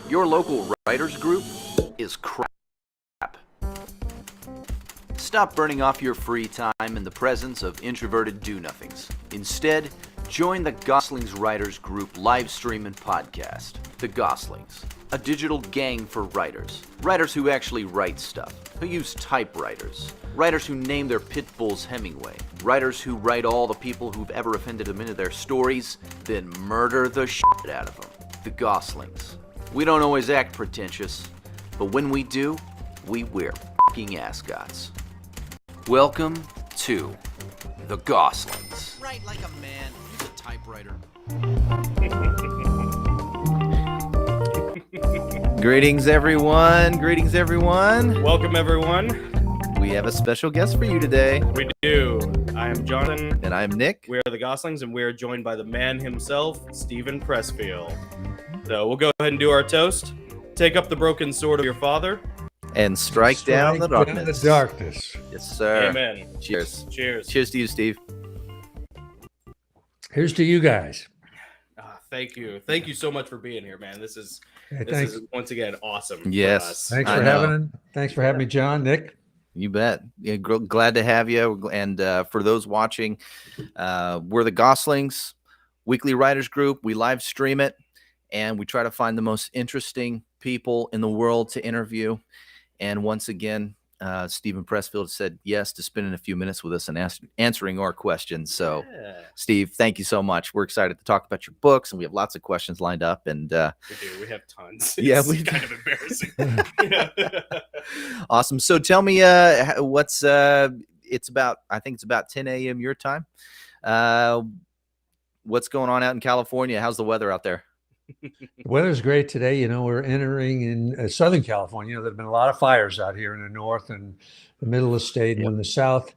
Your local writers group is crap. Stop burning off your free time in the presence of introverted do-nothings. Instead, join the Gosslings Writers Group live stream and podcast. The Gosslings, a digital gang for writers. Writers who actually write stuff, who use typewriters. Writers who name their pit bulls Hemingway. Writers who write all the people who've ever offended them into their stories, then murder the shit out of them. The Gosslings. We don't always act pretentious, but when we do, we wear f***ing ascots. Welcome to the Gosslings. Write like a man. Use a typewriter. Greetings, everyone. Greetings, everyone. Welcome, everyone. We have a special guest for you today. We do. I am Jonathan. And I'm Nick. We are the Gosslings, and we are joined by the man himself, Stephen Pressfield. So we'll go ahead and do our toast. Take up the broken sword of your father. And strike down the darkness. Yes, sir. Amen. Cheers. Cheers. Cheers to you, Steve. Here's to you guys. Thank you. Thank you so much for being here, man. This is once again awesome. Yes. For us. Thanks for having me, John, Nick. You bet. Yeah, glad to have you. And for those watching, we're the Gosslings weekly writers group. We live stream it, and we try to find the most interesting people in the world to interview. And once again, Stephen Pressfield said yes to spending a few minutes with us and answering our questions. So, yeah. Steve, thank you so much. We're excited to talk about your books, and we have lots of questions lined up. And we do. We have tons. Yeah, it's kind of embarrassing. Awesome. So, tell me, what's it's about? I think it's about 10 a.m. your time. What's going on out in California? How's the weather out there? The weather's great today. You know, we're entering in Southern California. You know, there've been a lot of fires out here in the north and the middle of the state. And in the south,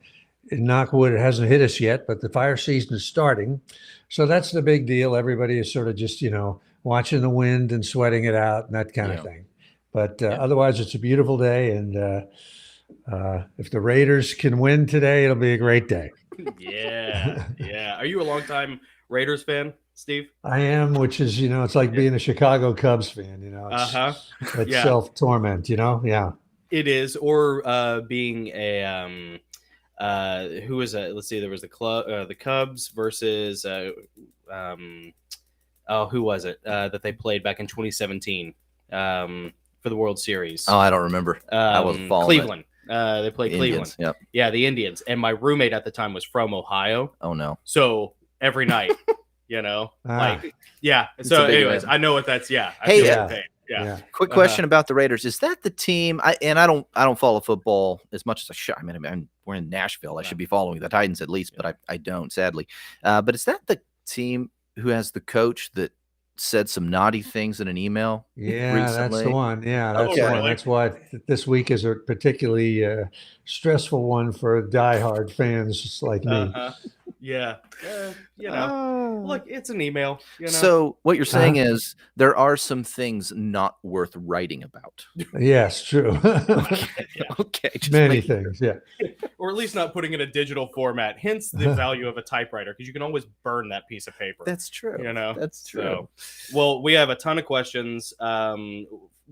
in Knockwood, it hasn't hit us yet, but the fire season is starting. So that's the big deal. Everybody is sort of just, you know, watching the wind and sweating it out and that kind of thing. But otherwise, it's a beautiful day. And if the Raiders can win today, it'll be a great day. Yeah. Are you a longtime Raiders fan, Steve? I am, which is, you know, it's like being a Chicago Cubs fan, you know, it's self-torment, you know? Yeah. It is. Or being a, who was it? Let's see, there was the Cubs versus, who was it that they played back in 2017 for the World Series? Oh, I don't remember. I was following Cleveland. They played the Cleveland. Indians, yep. Yeah, the Indians. And my roommate at the time was from Ohio. Oh, no. So every night, you know, So anyways, I know what that's, Quick question about the Raiders. Is that the team? I don't follow football as much as I should. I mean, we're in Nashville. I should be following the Titans at least, but I don't, sadly. But is that the team who has the coach that said some naughty things in an email? Yeah, recently? that's the one. Yeah, that's the one. Really? That's why this week is a particularly stressful one for diehard fans like me. Yeah. You know, look, it's an email. You know? So what you're saying is there are some things not worth writing about. Yes, true. Okay. Many things. Yeah. Or at least not putting in a digital format. Hence the value of a typewriter, because you can always burn that piece of paper. That's true. You know, that's true. Well, we have a ton of questions.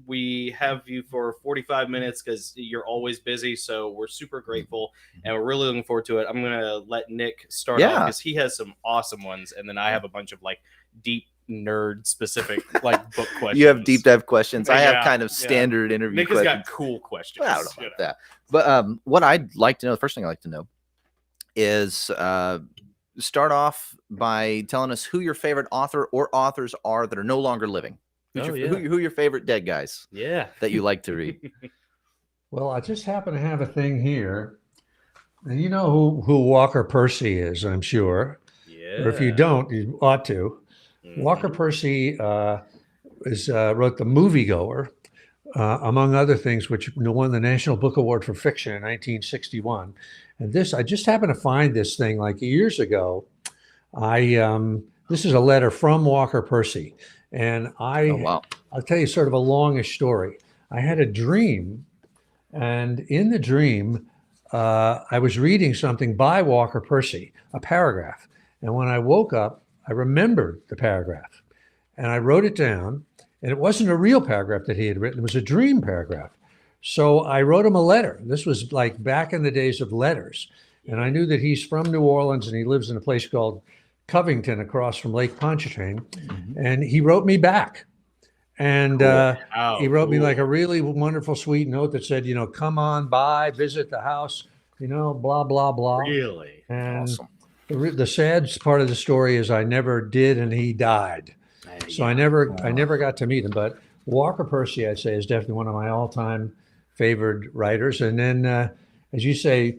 We have you for 45 minutes because you're always busy. So we're super grateful and we're really looking forward to it. I'm going to let Nick start off because he has some awesome ones. And then I have a bunch of like deep nerd specific like book questions. You have deep dive questions. I have kind of standard interview Nick questions. Nick has got cool questions. I don't know about that. But what I'd like to know, the first thing I'd like to know is start off by telling us who your favorite author or authors are that are no longer living. Who are your favorite dead guys? Yeah, that you like to read? Well, I just happen to have a thing here, and you know who Walker Percy is, I'm sure. Yeah. Or if you don't, you ought to. Walker Percy wrote The Moviegoer, among other things, which won the National Book Award for Fiction in 1961. And this, I just happened to find this thing like years ago. This is a letter from Walker Percy. And I'll tell you sort of a longish story. I had a dream, and in the dream, I was reading something by Walker Percy, a paragraph. And when I woke up, I remembered the paragraph, and I wrote it down. And it wasn't a real paragraph that he had written. It was a dream paragraph. So I wrote him a letter. This was like back in the days of letters. And I knew that he's from New Orleans and he lives in a place called Covington across from Lake Pontchartrain. And he wrote me back. And he wrote me like a really wonderful, sweet note that said, come on by, visit the house, blah, blah, blah. Really? And Awesome. the sad part of the story is I never did, and he died. So I never got to meet him. But Walker Percy, I'd say, is definitely one of my all-time favored writers. And then, as you say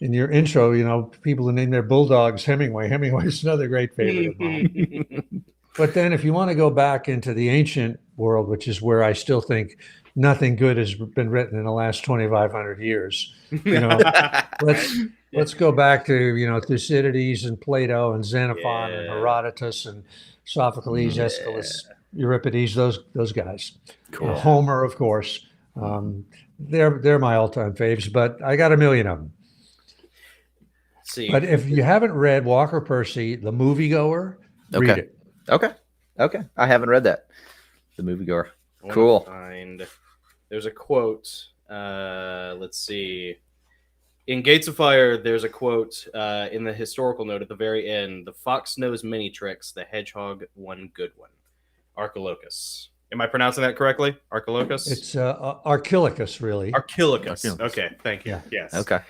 in your intro, people who name their bulldogs Hemingway. Hemingway is another great favorite of mine. But then if you want to go back into the ancient world, which is where I still think nothing good has been written in the last 2,500 years, let's go back to, Thucydides and Plato and Xenophon and Herodotus and Sophocles, Aeschylus, Euripides, those guys. Cool. Homer, of course. They're my all-time faves, but I got a million of them. See, but if you haven't read Walker Percy, The Moviegoer, read it. Okay. I haven't read that. The Moviegoer. Cool. There's a quote. Let's see. In Gates of Fire, there's a quote in the historical note at the very end. The fox knows many tricks. The hedgehog one good one. Archilochus. Am I pronouncing that correctly? Archilochus? It's Archilochus, really. Archilochus. Okay, thank you. Yeah. Yes. Okay.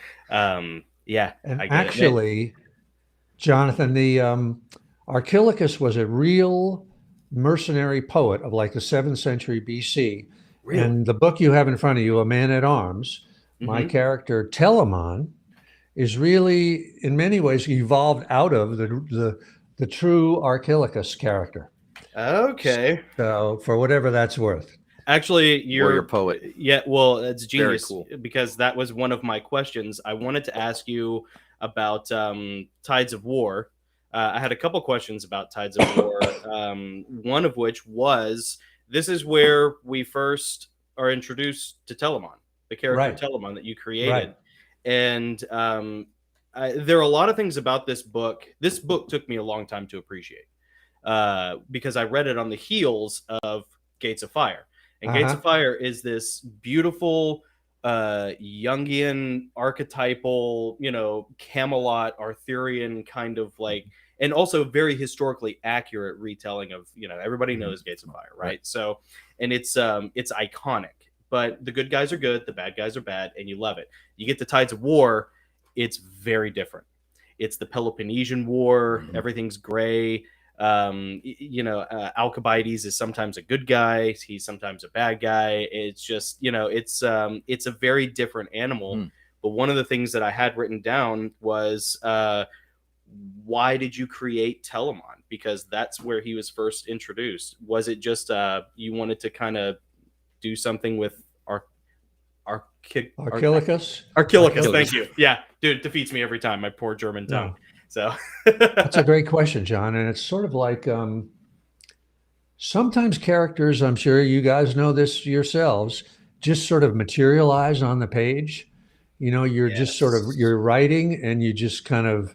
Yeah. And I get actually, Jonathan, the Archilochus was a real mercenary poet of like the 7th century BC. Really? And the book you have in front of you, A Man at Arms, my character Telamon is really, in many ways, evolved out of the true Archilochus character. Okay. So for whatever that's worth. Actually, Warrior poet. Yeah, well, it's Very genius cool. because that was one of my questions. I wanted to ask you about Tides of War. I had a couple questions about Tides of War. One of which was, this is where we first are introduced to Telamon, the character Telamon that you created. Right. And there are a lot of things about this book. This book took me a long time to appreciate because I read it on the heels of Gates of Fire. And Gates of Fire is this beautiful Jungian archetypal, Camelot Arthurian kind of like, and also very historically accurate retelling of, everybody knows Gates of Fire, right? So, and it's iconic, but the good guys are good, the bad guys are bad, and you love it. You get the Tides of War, it's very different. It's the Peloponnesian War, everything's gray. Alcibiades is sometimes a good guy, he's sometimes a bad guy. It's just, it's a very different animal. But one of the things that I had written down was why did you create Telamon? Because that's where he was first introduced. Was it just you wanted to kind of do something with Archilochus? Archilochus, thank you. Yeah, dude, it defeats me every time, my poor German tongue. So that's a great question, John. And it's sort of like sometimes characters, I'm sure you guys know this yourselves, just sort of materialize on the page. You're just sort of, you're writing and you just kind of,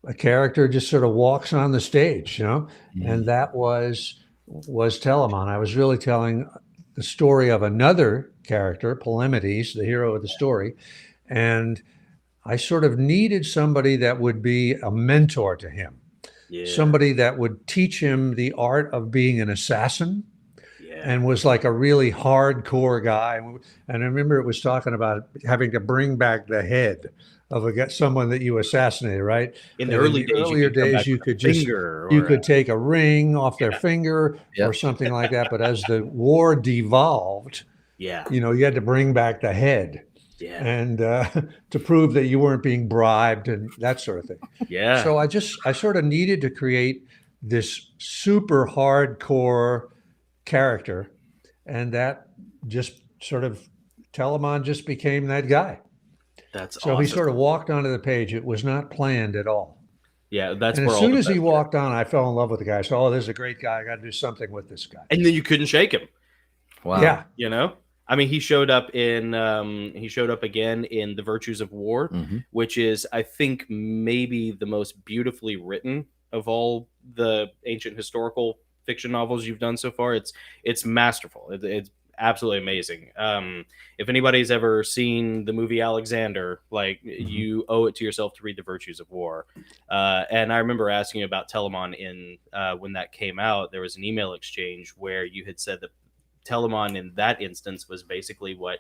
a character just sort of walks on the stage, and that was Telamon. I was really telling the story of another character, Polymedes, the hero of the story. And I sort of needed somebody that would be a mentor to him, somebody that would teach him the art of being an assassin, and was like a really hardcore guy. And I remember it was talking about having to bring back the head of someone that you assassinated, right? In the earlier days, you could just take a ring off their finger or something like that. But as the war devolved, you had to bring back the head. And to prove that you weren't being bribed and that sort of thing. So I sort of needed to create this super hardcore character, and that just sort of, Telamon just became that guy. That's so awesome. He sort of walked onto the page. It was not planned at all. Yeah, that's and where as soon as he walked on, I fell in love with the guy. So, oh, this is a great guy. I got to do something with this guy. And then you couldn't shake him. Wow. Yeah. I mean, he showed up again in The Virtues of War, which is, I think, maybe the most beautifully written of all the ancient historical fiction novels you've done so far. It's masterful. It's absolutely amazing. If anybody's ever seen the movie Alexander, like you owe it to yourself to read The Virtues of War. And I remember asking you about Telamon in when that came out. There was an email exchange where you had said that Telamon in that instance was basically what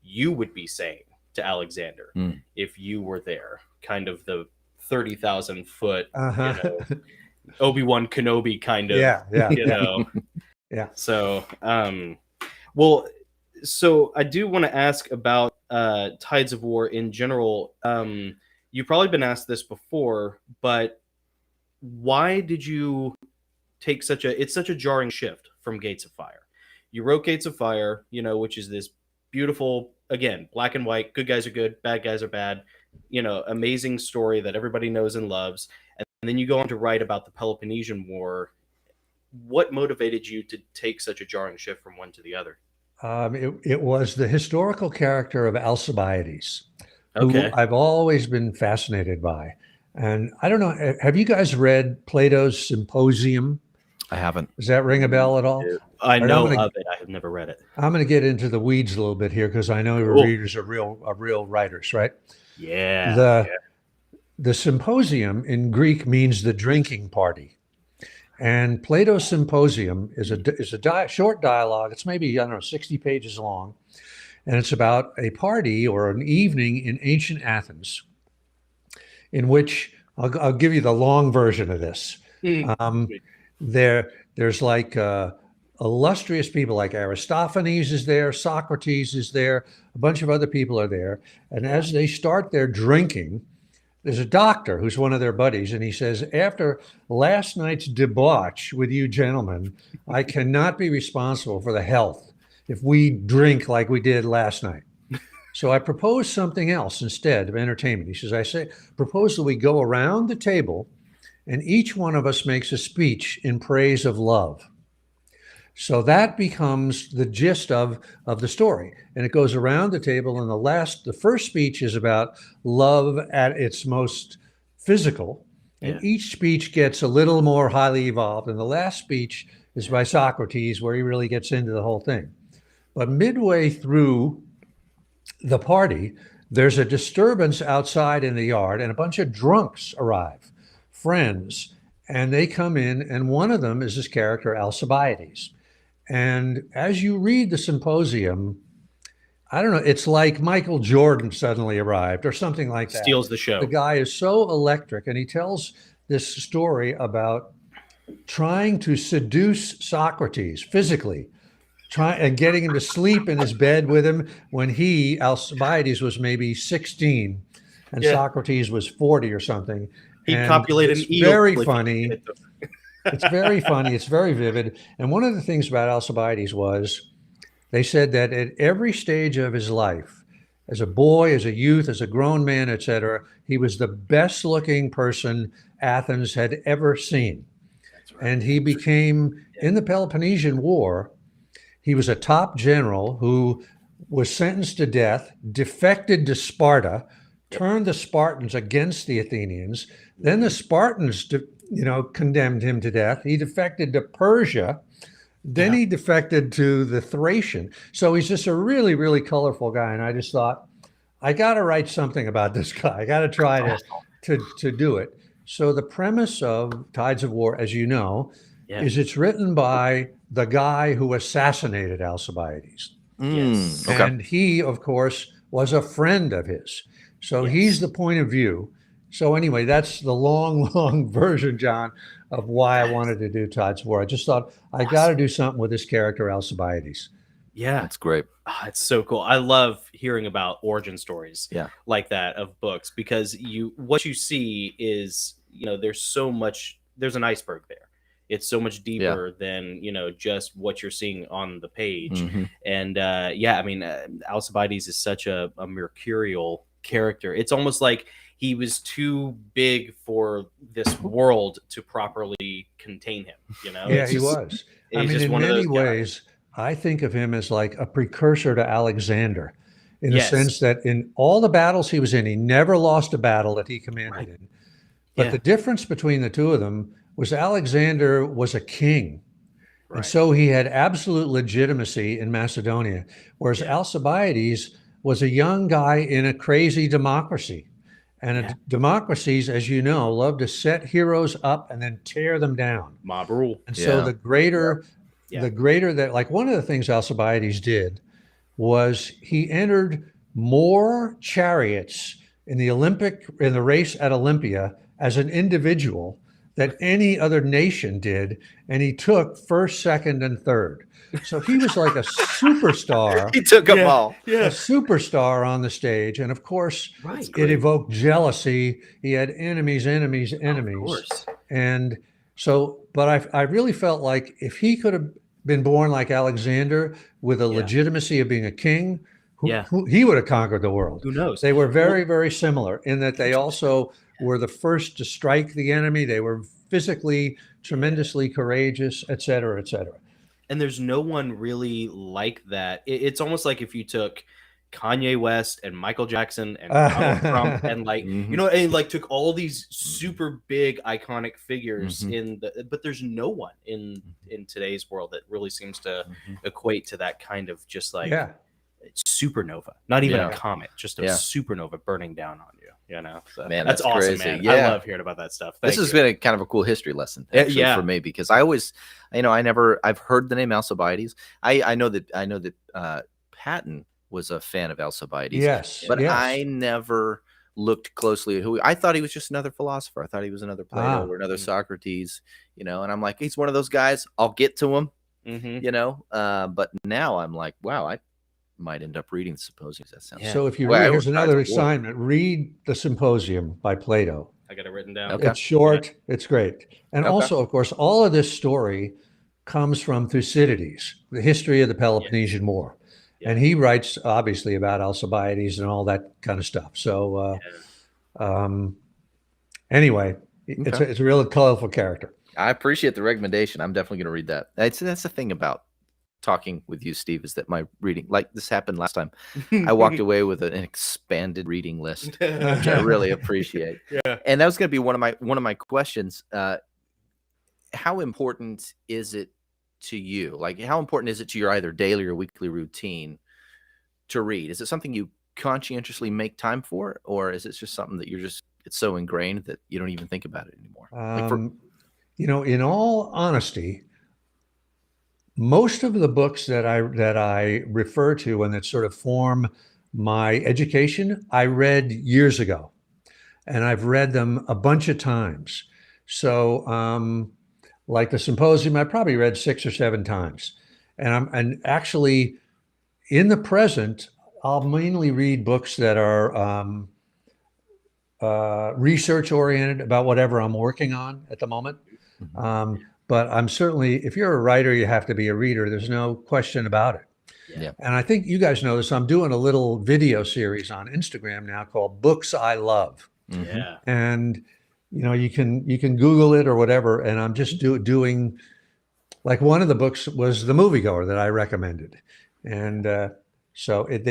you would be saying to Alexander if you were there, kind of the 30,000 foot, Obi-Wan Kenobi kind of, yeah. So, well, so I do want to ask about Tides of War in general. You've probably been asked this before, but why did you take it's such a jarring shift from Gates of Fire? You wrote Gates of Fire, which is this beautiful, again, black and white, good guys are good, bad guys are bad, amazing story that everybody knows and loves. And then you go on to write about the Peloponnesian War. What motivated you to take such a jarring shift from one to the other? It was the historical character of Alcibiades, who Okay. I've always been fascinated by. And I don't know, have you guys read Plato's Symposium? I haven't. Does that ring a bell at all? I know of it. I have never read it. I'm going to get into the weeds a little bit here because I know your readers are real writers, right? Yeah. The Symposium in Greek means the drinking party. And Plato's Symposium is a short dialogue. It's maybe, 60 pages long. And it's about a party or an evening in ancient Athens in which, I'll give you the long version of this. There's like illustrious people like Aristophanes is there, Socrates is there, a bunch of other people are there. And as they start their drinking, there's a doctor who's one of their buddies, and he says, after last night's debauch with you gentlemen, I cannot be responsible for the health if we drink like we did last night. So I propose something else instead of entertainment. He says, propose that we go around the table and each one of us makes a speech in praise of love. So that becomes the gist of the story. And it goes around the table, and the first speech is about love at its most physical. And each speech gets a little more highly evolved. And the last speech is by Socrates, where he really gets into the whole thing. But midway through the party, there's a disturbance outside in the yard, and a bunch of drunks arrive, friends, and they come in, and one of them is this character, Alcibiades. And as you read the Symposium, I don't know, it's like Michael Jordan suddenly arrived or something like that. Steals the show. The guy is so electric, and he tells this story about trying to seduce Socrates physically, and getting him to sleep in his bed with him when Alcibiades was maybe 16 and Socrates was 40 or something. He copulated an eel. Very funny. It's very funny. It's very vivid. And one of the things about Alcibiades was they said that at every stage of his life, as a boy, as a youth, as a grown man, etc., he was the best looking person Athens had ever seen. Right. And he became, in the Peloponnesian War, he was a top general who was sentenced to death, defected to Sparta, turned the Spartans against the Athenians. Then the Spartans, condemned him to death. He defected to Persia. Then he defected to the Thracian. So he's just a really, really colorful guy. And I just thought, I got to write something about this guy. I got to try to do it. So the premise of Tides of War, as you know, is it's written by the guy who assassinated Alcibiades. Yes. Okay. And he, of course, was a friend of his. So he's the point of view. So anyway, that's the long version, John, of why I wanted to do Tides of War. I just thought I got to do something with this character, Alcibiades. Yeah, that's great. It's so cool. I love hearing about origin stories like that of books, because what you see is, there's an iceberg there. It's so much deeper than, just what you're seeing on the page. Mm-hmm. And Alcibiades is such a mercurial character. It's almost like he was too big for this world to properly contain him, Yeah, he was. I mean, in many ways, I think of him as like a precursor to Alexander, in the sense that in all the battles he was in, he never lost a battle that he commanded in. But the difference between the two of them was Alexander was a king. And so he had absolute legitimacy in Macedonia, whereas Alcibiades was a young guy in a crazy democracy. And democracies, as you know, love to set heroes up and then tear them down. Mob rule. And so the greater that, like, one of the things Alcibiades did was he entered more chariots in the race at Olympia as an individual that any other nation did, and he took first, second, and third. So he was like a superstar. He took them all. A superstar on the stage, and of course, it evoked jealousy. He had enemies, and so. But I really felt like if he could have been born like Alexander with a legitimacy of being a king, he would have conquered the world. Who knows? They were very, very similar in that they also were the first to strike the enemy. They were physically tremendously courageous, et cetera, et cetera. And there's no one really like that. It's almost like if you took Kanye West and Michael Jackson and Donald Trump and took all these super big iconic figures but there's no one in today's world that really seems to equate to that kind of just like supernova, not even a comet, just a supernova burning down on you. So man, that's awesome, crazy. man. Yeah. I love hearing about that stuff. This has been a kind of a cool history lesson for me, because I always, I've heard the name Alcibiades. I know that Patton was a fan of Alcibiades, but I never looked closely at who I thought he was. Just another philosopher. I thought he was another Plato or another Socrates, and I'm like, he's one of those guys. I'll get to him, but now I'm like, wow, I might end up reading the Symposium. That sounds so. If you read, here's another assignment: read the Symposium by Plato. I got it written down. Okay. It's short. It's great, and also, of course, all of this story comes from Thucydides, the history of the Peloponnesian War, and he writes obviously about Alcibiades and all that kind of stuff. So, anyway, it's a real colorful character. I appreciate the recommendation. I'm definitely going to read that. That's the thing about talking with you, Steve, is that my reading, like this happened last time, I walked away with an expanded reading list, which I really appreciate. And that was going to be one of my questions. How important is it to you? Like, how important is it to your either daily or weekly routine to read? Is it something you conscientiously make time for, or is it just something that it's so ingrained that you don't even think about it anymore? In all honesty, most of the books that I refer to and that sort of form my education, I read years ago, and I've read them a bunch of times. So, like the Symposium, I probably read 6 or 7 times, and actually, in the present, I'll mainly read books that are research oriented about whatever I'm working on at the moment. But I'm certainly, if you're a writer, you have to be a reader. There's no question about it. Yeah. And I think you guys know this. I'm doing a little video series on Instagram now called Books I Love. Yeah. And you can Google it or whatever. And I'm just doing, like, one of the books was The Moviegoer that I recommended. And so it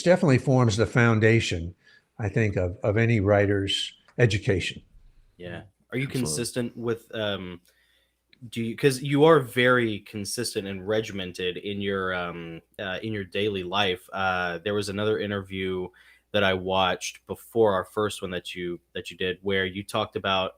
definitely forms the foundation, I think, of any writer's education. Yeah. Are you consistent with because you are very consistent and regimented in your daily life. There was another interview that I watched before our first one that you did, where you talked about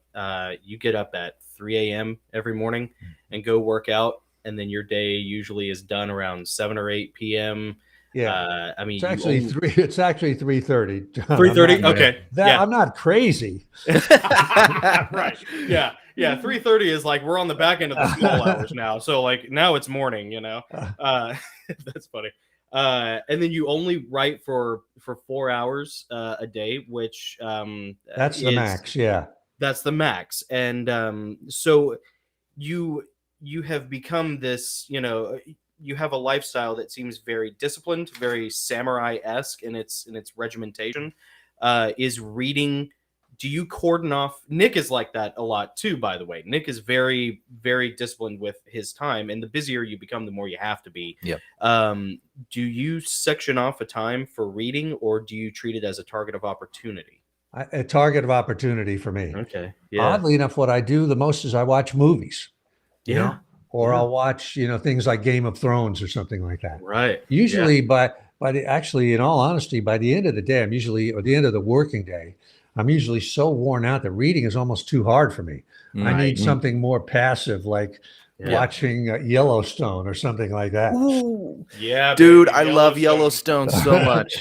you get up at 3 a.m. every morning and go work out, and then your day usually is done around 7 or 8 p.m. Yeah, I mean, it's actually 3:30. 3:30. Okay, I'm not crazy. Right. Yeah. 3:30 is like we're on the back end of the small hours now. So like now it's morning. That's funny. And then you only write for 4 hours a day, which that's the max. Yeah, that's the max. And so you have become this. You have a lifestyle that seems very disciplined, very samurai-esque in its regimentation. Is reading? Do you cordon off? Nick is like that a lot too, by the way. Nick is very, very disciplined with his time, and the busier you become, the more you have to be. Yeah. Do you section off a time for reading, or do you treat it as a target of opportunity? A target of opportunity for me. Okay. Yeah. Oddly enough, what I do the most is I watch movies. Yeah. or I'll watch, things like Game of Thrones or something like that. Right. Usually actually, in all honesty, by the end of the day, or the end of the working day, I'm usually so worn out that reading is almost too hard for me. I need something more passive, like watching Yellowstone or something like that. Ooh. Yeah, Dude, baby, I love Yellowstone so much.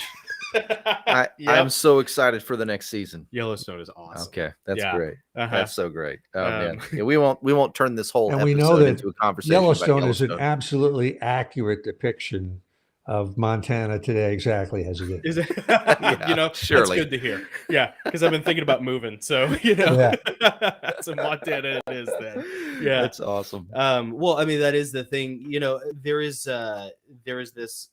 Yep. I'm so excited for the next season. Yellowstone is awesome. Okay, that's Yeah. great. That's so great. Oh man, Um, we won't turn this whole And episode we know that into a conversation Yellowstone about is an Yellowstone. absolutely accurate depiction of Montana today, exactly as it is. Is it? Yeah, surely. That's good to hear. Yeah, because I've been thinking about moving. So so Montana it is then. Yeah, That's awesome. Well, I mean, that is the thing. There is this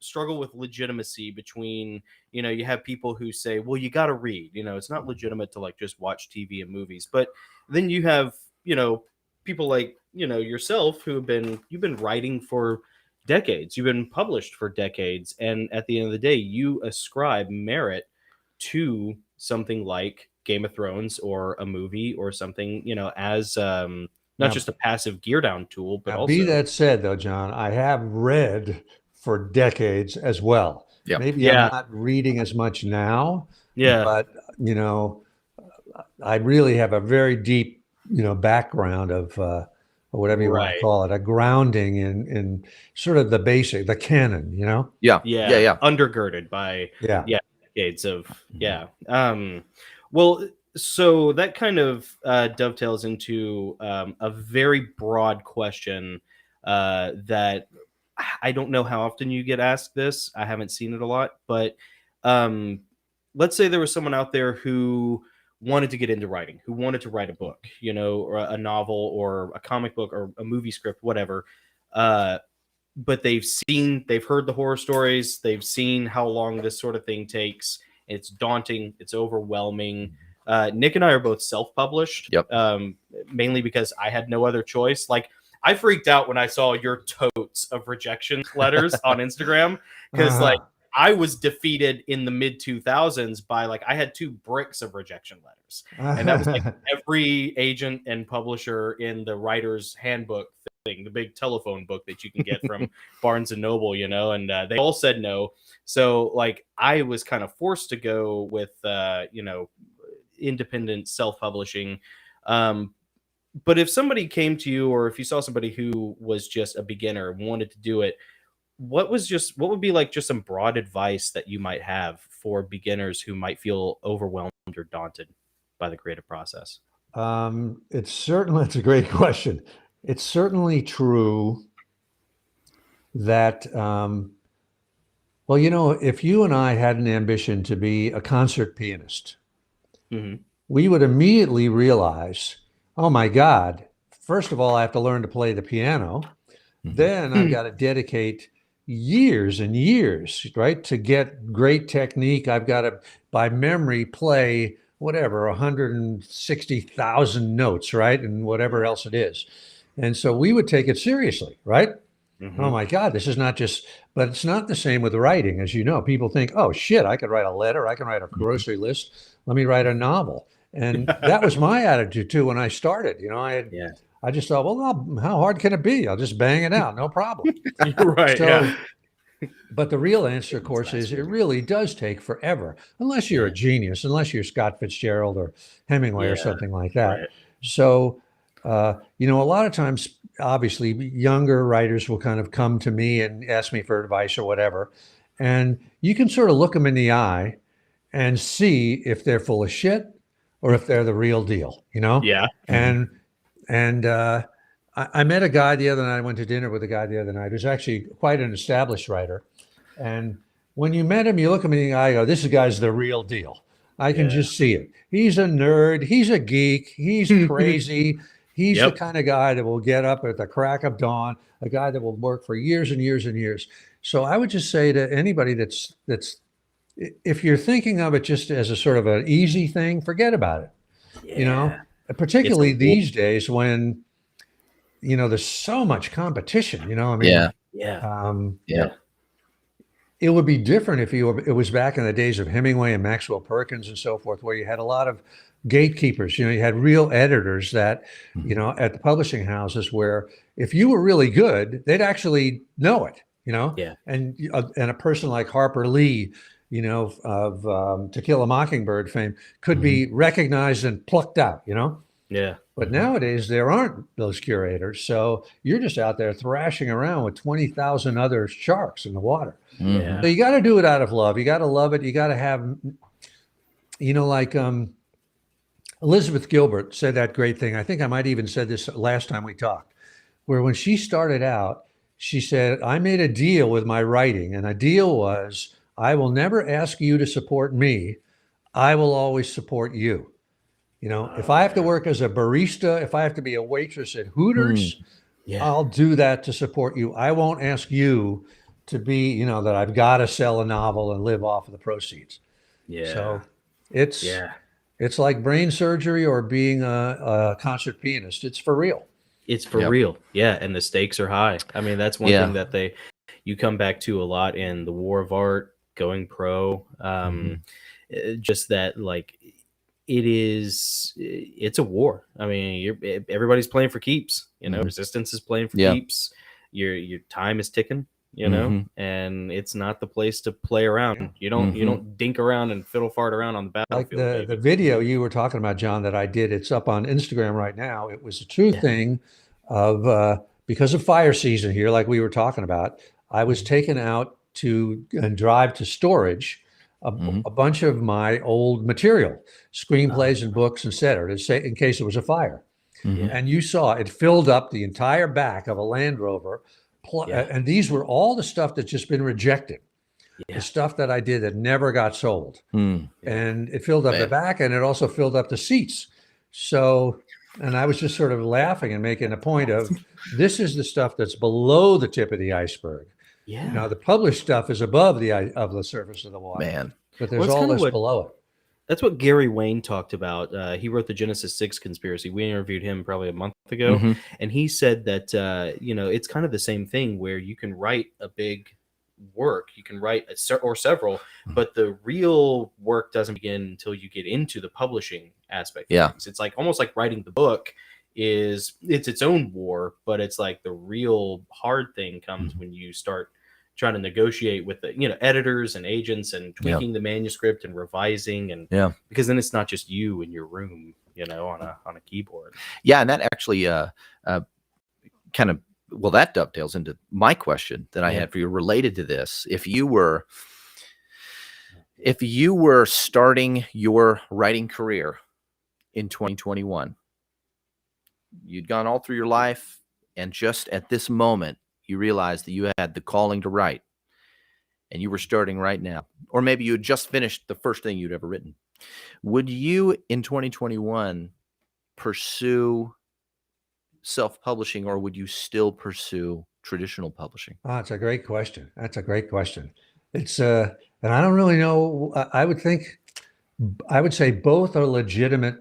struggle with legitimacy between, you have people who say, well, you got to read, it's not legitimate to like just watch TV and movies. But then you have, people like, yourself you've been writing for decades, you've been published for decades. And at the end of the day, you ascribe merit to something like Game of Thrones or a movie or something, as not just a passive gear down tool, but Now, also. be that said, though, John, I have read for decades as well. Yeah. Maybe I'm not reading as much now. Yeah. But, I really have a very deep, background of whatever you want to call it, a grounding in sort of the basic, the canon, Yeah. Undergirded by decades of well, so that kind of dovetails into a very broad question that I don't know how often you get asked this. I haven't seen it a lot, but let's say there was someone out there who wanted to get into writing, who wanted to write a book, or a novel or a comic book or a movie script, whatever. But they've heard the horror stories. They've seen how long this sort of thing takes. It's daunting. It's overwhelming. Nick and I are both self-published. Yep. Mainly because I had no other choice. Like, I freaked out when I saw your totes of rejection letters on Instagram because I was defeated in the mid 2000s by I had 2 bricks of rejection letters, and that was every agent and publisher in the writer's handbook thing, the big telephone book that you can get from Barnes and Noble, and they all said no. So I was kind of forced to go with independent self-publishing. But if somebody came to you, or if you saw somebody who was just a beginner and wanted to do it, what would be just some broad advice that you might have for beginners who might feel overwhelmed or daunted by the creative process? It's a great question. It's certainly true that, if you and I had an ambition to be a concert pianist, we would immediately realize, oh my God, first of all, I have to learn to play the piano. Then I've got to dedicate years and years, right, to get great technique. I've got to, by memory, play whatever, 160,000 notes, right, and whatever else it is. And so we would take it seriously, right? Oh my God, this is not just, but it's not the same with writing. As you know, people think, oh shit, I could write a letter, I can write a grocery list, let me write a novel. And that was my attitude too when I started. I just thought, well, how hard can it be? I'll just bang it out, no problem. Right. But the real answer, of course, is it really does take forever, unless you're a genius, unless you're Scott Fitzgerald or Hemingway or something like that. Right. So, a lot of times, obviously, younger writers will kind of come to me and ask me for advice or whatever. And you can sort of look them in the eye and see if they're full of shit or if they're the real deal, Yeah. And I met a guy the other night. I went to dinner with a guy the other night who's actually quite an established writer. And when you met him, you look him in the eye, go, this guy's the real deal. I can just see it. He's a nerd. He's a geek. He's crazy. He's the kind of guy that will get up at the crack of dawn, a guy that will work for years and years and years. So I would just say to anybody that's if you're thinking of it just as a sort of an easy thing, forget about it. Particularly these days when, there's so much competition, it would be different if it was back in the days of Hemingway and Maxwell Perkins and so forth, where you had a lot of gatekeepers. You had real editors that, at the publishing houses, where if you were really good, they'd actually know it. Yeah. And a person like Harper Lee, of To Kill a Mockingbird fame, could be recognized and plucked out. Yeah. But nowadays there aren't those curators, so you're just out there thrashing around with 20,000 other sharks in the water. Yeah. So you got to do it out of love. You got to love it. You got to have, like Elizabeth Gilbert said that great thing. I think I might even said this last time we talked, where when she started out, she said, I made a deal with my writing, and a deal was, I will never ask you to support me. I will always support you. If I have to work as a barista, if I have to be a waitress at Hooters, I'll do that to support you. I won't ask you to be, that I've got to sell a novel and live off of the proceeds. Yeah. So it's like brain surgery or being a concert pianist. It's for real. It's for real. Yeah. And the stakes are high. I mean, that's one thing that you come back to a lot in the war of art, going pro, just that, like, it's a war. I mean, everybody's playing for keeps, resistance is playing for keeps. Your time is ticking, and it's not the place to play around. You don't dink around and fiddle fart around on the battlefield. Like the video you were talking about, John, that I did, it's up on Instagram right now. It was a true thing of, because of fire season here, like we were talking about, I was taken out and drive to storage a bunch of my old material, screenplays and books, etc., to say in case it was a fire. And you saw it filled up the entire back of a Land Rover, and these were all the stuff that's just been rejected, the stuff that I did that never got sold. And it filled up the back, and it also filled up the seats. So, and I was just sort of laughing and making a point of, this is the stuff that's below the tip of the iceberg. The published stuff is above the surface of the water. Man. But there's all this below it. That's what Gary Wayne talked about. He wrote the Genesis 6 conspiracy. We interviewed him probably a month ago. And he said that, it's kind of the same thing where you can write a big work, you can write or several, but the real work doesn't begin until you get into the publishing aspect. It's like almost like writing the book it's its own war, but it's like the real hard thing comes when you start trying to negotiate with the editors and agents and tweaking the manuscript and revising, and because then it's not just you in your room on a keyboard. And that actually kind of, well, that dovetails into my question that I had for you related to this. If you were starting your writing career in 2021, you'd gone all through your life, and just at this moment you realized that you had the calling to write, and you were starting right now, or maybe you had just finished the first thing you'd ever written, would you in 2021 pursue self-publishing, or would you still pursue traditional publishing? Oh, it's a great question. That's a great question. It's and I don't really know. I would say both are legitimate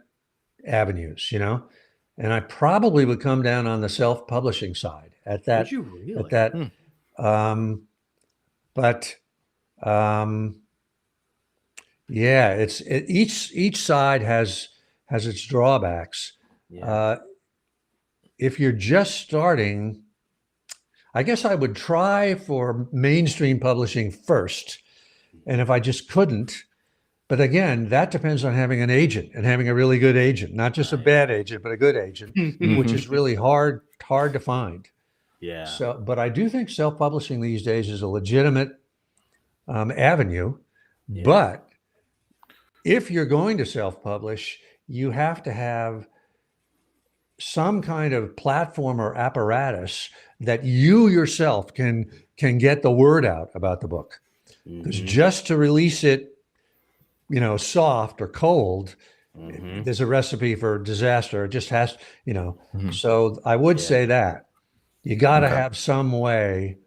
avenues, and I probably would come down on the self-publishing side at that. Would you really? At that, each side has its drawbacks. If you're just starting, I guess I would try for mainstream publishing first. And if I just couldn't, but again, that depends on having an agent and having a really good agent, not just a bad agent, but a good agent, which is really hard to find. So, but I do think self-publishing these days is a legitimate avenue. But if you're going to self-publish, you have to have some kind of platform or apparatus that you yourself can get the word out about the book. Because just to release it, soft or cold, there's a recipe for disaster. It just has, So I would say that you got to have some way.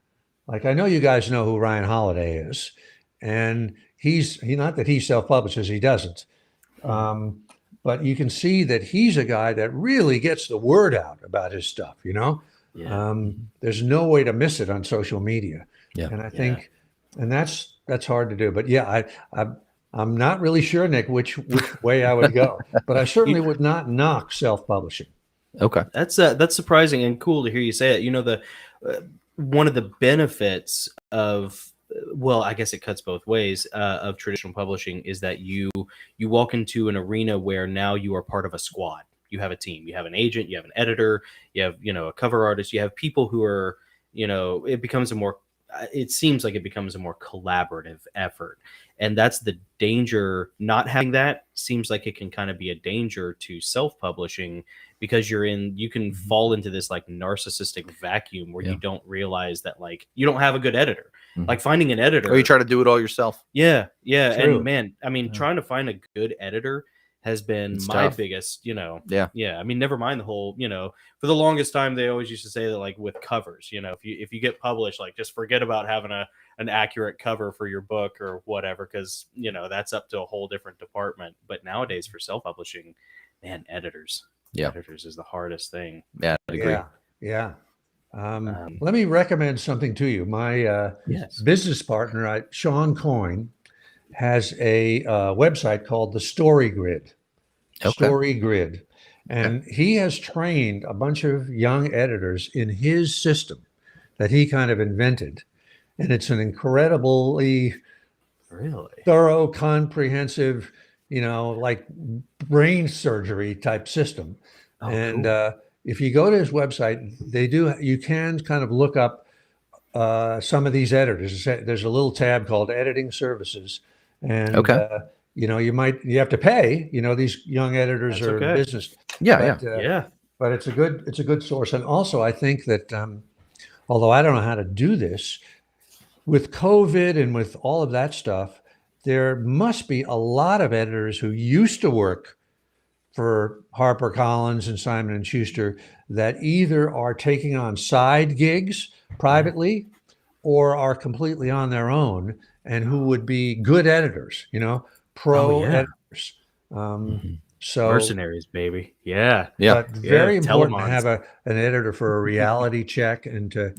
Like, I know you guys know who Ryan Holiday is, and he's not that he self-publishes, he doesn't. But you can see that he's a guy that really gets the word out about his stuff, There's no way to miss it on social media. And I think And that's hard to do. But yeah, I'm not really sure, Nick, which way I would go. But I certainly would not knock self-publishing. Okay. That's surprising and cool to hear you say it. You know, the one of the benefits of, well, I guess it cuts both ways, of traditional publishing is that you walk into an arena where now you are part of a squad. You have a team, you have an agent, you have an editor, you have, a cover artist, you have people who are, it seems like it becomes a more collaborative effort. And that's the danger. Not having that seems like it can kind of be a danger to self-publishing, because you can fall into this like narcissistic vacuum where you don't realize that like you don't have a good editor. Like finding an editor, or you try to do it all yourself. Yeah. True. And man, I mean, trying to find a good editor has been my tough. biggest, Yeah. I mean, never mind the whole, for the longest time, they always used to say that like with covers, if you get published, like just forget about having an accurate cover for your book or whatever, because, that's up to a whole different department. But nowadays for self-publishing, man, editors is the hardest thing. Yeah, I agree. Yeah. Let me recommend something to you. My business partner, Shawn Coyne, has a website called the Story Grid. Story Grid. And he has trained a bunch of young editors in his system that he kind of invented. And it's an incredibly thorough, comprehensive, like brain surgery type system. Cool. If you go to his website, you can kind of look up some of these editors. There's a little tab called Editing Services. And you have to pay. These young editors are in business. But it's a good source. And also, I think that although I don't know how to do this, with COVID and with all of that stuff, there must be a lot of editors who used to work for HarperCollins and Simon and Schuster that either are taking on side gigs privately or are completely on their own, and who would be good editors, pro editors. So mercenaries, baby. Yeah. But very important to Telamons. have an editor for a reality check and to,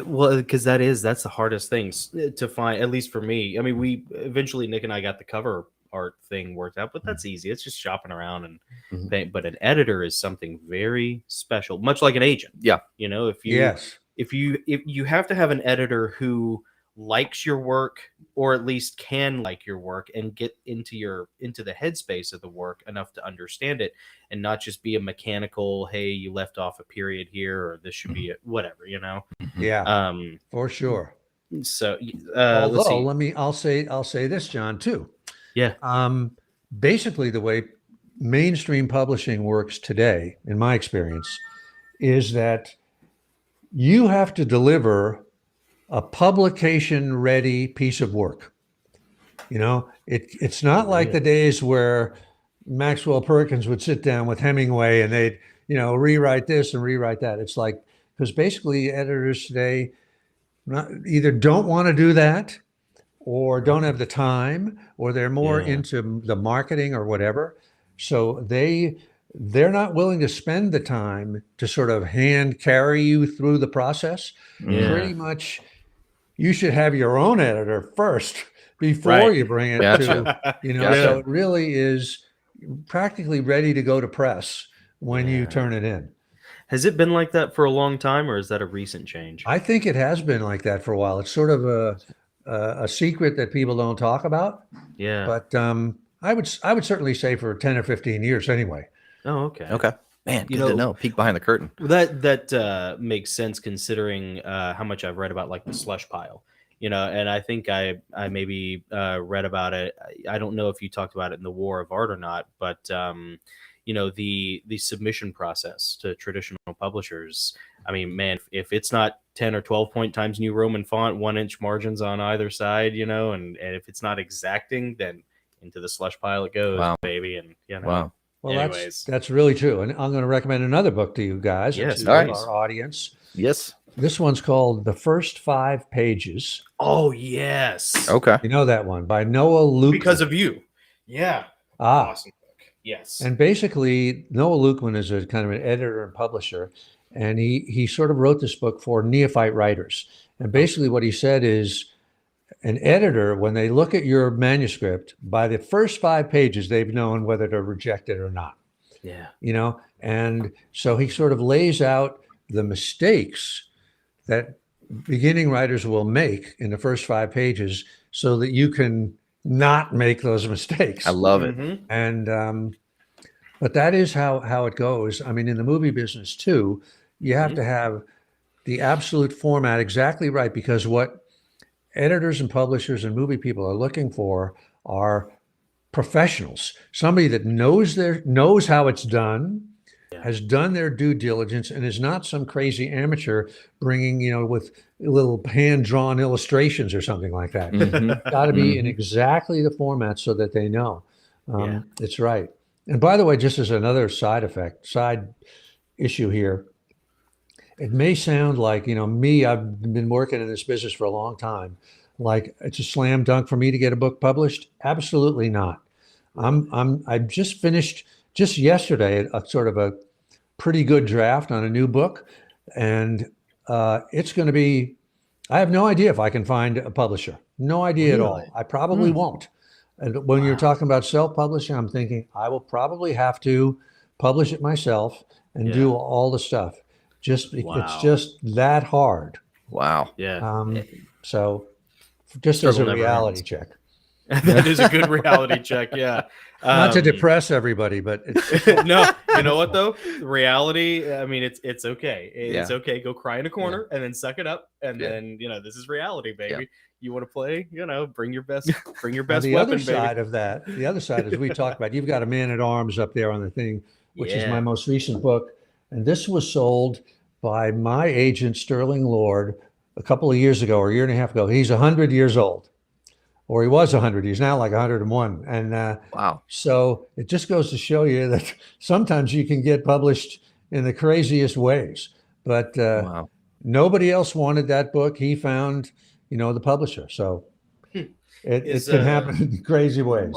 Well, because that's the hardest things to find, at least for me. I mean, Nick and I got the cover art thing worked out, but that's easy. It's just shopping around and but an editor is something very special, much like an agent. Yeah. If you have to have an editor who likes your work, or at least can like your work and get into the headspace of the work enough to understand it, and not just be a mechanical, hey, you left off a period here, or this should be whatever, Yeah. For sure. So although I'll say this, John, too. Yeah. Basically the way mainstream publishing works today, in my experience, is that you have to deliver a publication ready piece of work. It's not like the days where Maxwell Perkins would sit down with Hemingway and they'd, rewrite this and rewrite that. It's like, because basically editors today either don't want to do that, or don't have the time, or they're more into the marketing or whatever. So they're not willing to spend the time to sort of hand carry you through the process. Pretty much you should have your own editor first before you bring it to, so it really is practically ready to go to press when you turn it in. Has it been like that for a long time, or is that a recent change? I think it has been like that for a while. It's sort of a secret that people don't talk about. Yeah. But I would certainly say for 10 or 15 years anyway. Oh, okay. Okay. Man, good to know. Peek behind the curtain. That makes sense, considering how much I've read about like the slush pile, and I think I maybe read about it. I don't know if you talked about it in the War of Art or not, but the submission process to traditional publishers. I mean, man, if it's not 10 or 12 point Times New Roman font, 1-inch margins on either side, and if it's not exacting, then into the slush pile it goes, baby. And wow. Well, that's really true. And I'm going to recommend another book to you guys. Yes, our audience. Yes. This one's called The First 5 Pages. Oh, yes. Okay. You know that one, by Noah Luke. Because of you. Yeah. Ah. Awesome book. Yes. And basically, Noah Lukeman is a kind of an editor and publisher, and he sort of wrote this book for neophyte writers. And basically, what he said is, an editor, when they look at your manuscript, by the first 5 pages, they've known whether to reject it or not. Yeah. And so he sort of lays out the mistakes that beginning writers will make in the first 5 pages so that you can not make those mistakes. I love it. Mm-hmm. And but that is how it goes. I mean, in the movie business too, you have to have the absolute format exactly right, because what editors and publishers and movie people are looking for are professionals, somebody that knows how it's done, has done their due diligence, and is not some crazy amateur bringing, with little hand-drawn illustrations or something like that. Mhm. Got to be in exactly the format so that they know it's right. And by the way, just as another side issue here, it may sound like, me, I've been working in this business for a long time, like it's a slam dunk for me to get a book published. Absolutely not. I just finished just yesterday a sort of a pretty good draft on a new book, and it's going to be, I have no idea if I can find a publisher. No idea at all. I probably won't. And when you're talking about self-publishing, I'm thinking I will probably have to publish it myself and do all the stuff. It's just that hard. Wow. Yeah. So just as a reality check. That is a good reality check. Yeah. Not to depress everybody, but it's No, you know what though? Reality. I mean, it's okay. It's okay. Go cry in a corner and then suck it up. And then, this is reality, baby. Yeah. You want to play, bring your best the weapon, other baby. side of that. The other side is we talked about, you've got a Man at Arms up there on the thing, which is my most recent book. And this was sold by my agent, Sterling Lord, a couple of years ago, or a year and a half ago. He's 100 years old, or he was 100. He's now like 101. And Wow. So it just goes to show you that sometimes you can get published in the craziest ways. But nobody else wanted that book. He found, the publisher. So it can happen in crazy ways.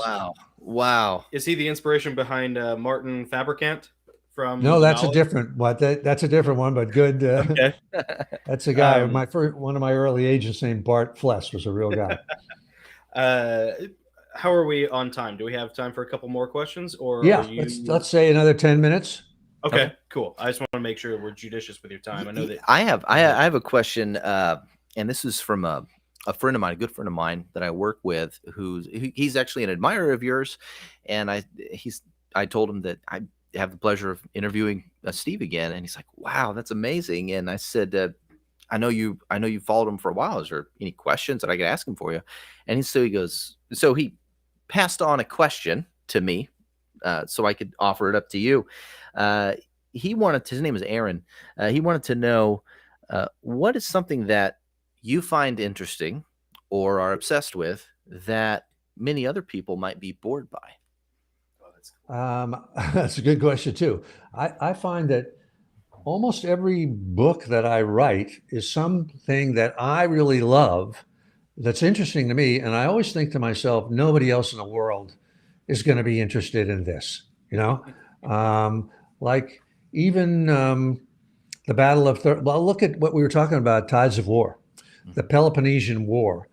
Wow. Is he the inspiration behind Martin Fabricant? No, that's a different one. That's a different one, but good. Okay. That's a guy. One of my early agents named Bart Fless was a real guy. How are we on time? Do we have time for a couple more questions, or let's say another 10 minutes. Okay, cool. I just want to make sure we're judicious with your time. I know that I have a question, and this is from a friend of mine, a good friend of mine that I work with, he's actually an admirer of yours, and I told him that I have the pleasure of interviewing Steve again, and he's like, "Wow, that's amazing." And I said, I know you followed him for a while. Is there any questions that I could ask him for you? And he goes, so he passed on a question to me, so I could offer it up to you. His name is Aaron. He wanted to know, what is something that you find interesting or are obsessed with that many other people might be bored by? That's a good question too. I find that almost every book that I write is something that I really love, that's interesting to me. And I always think to myself, nobody else in the world is going to be interested in this, like even the Battle of look at what we were talking about, Tides of War, the Peloponnesian War,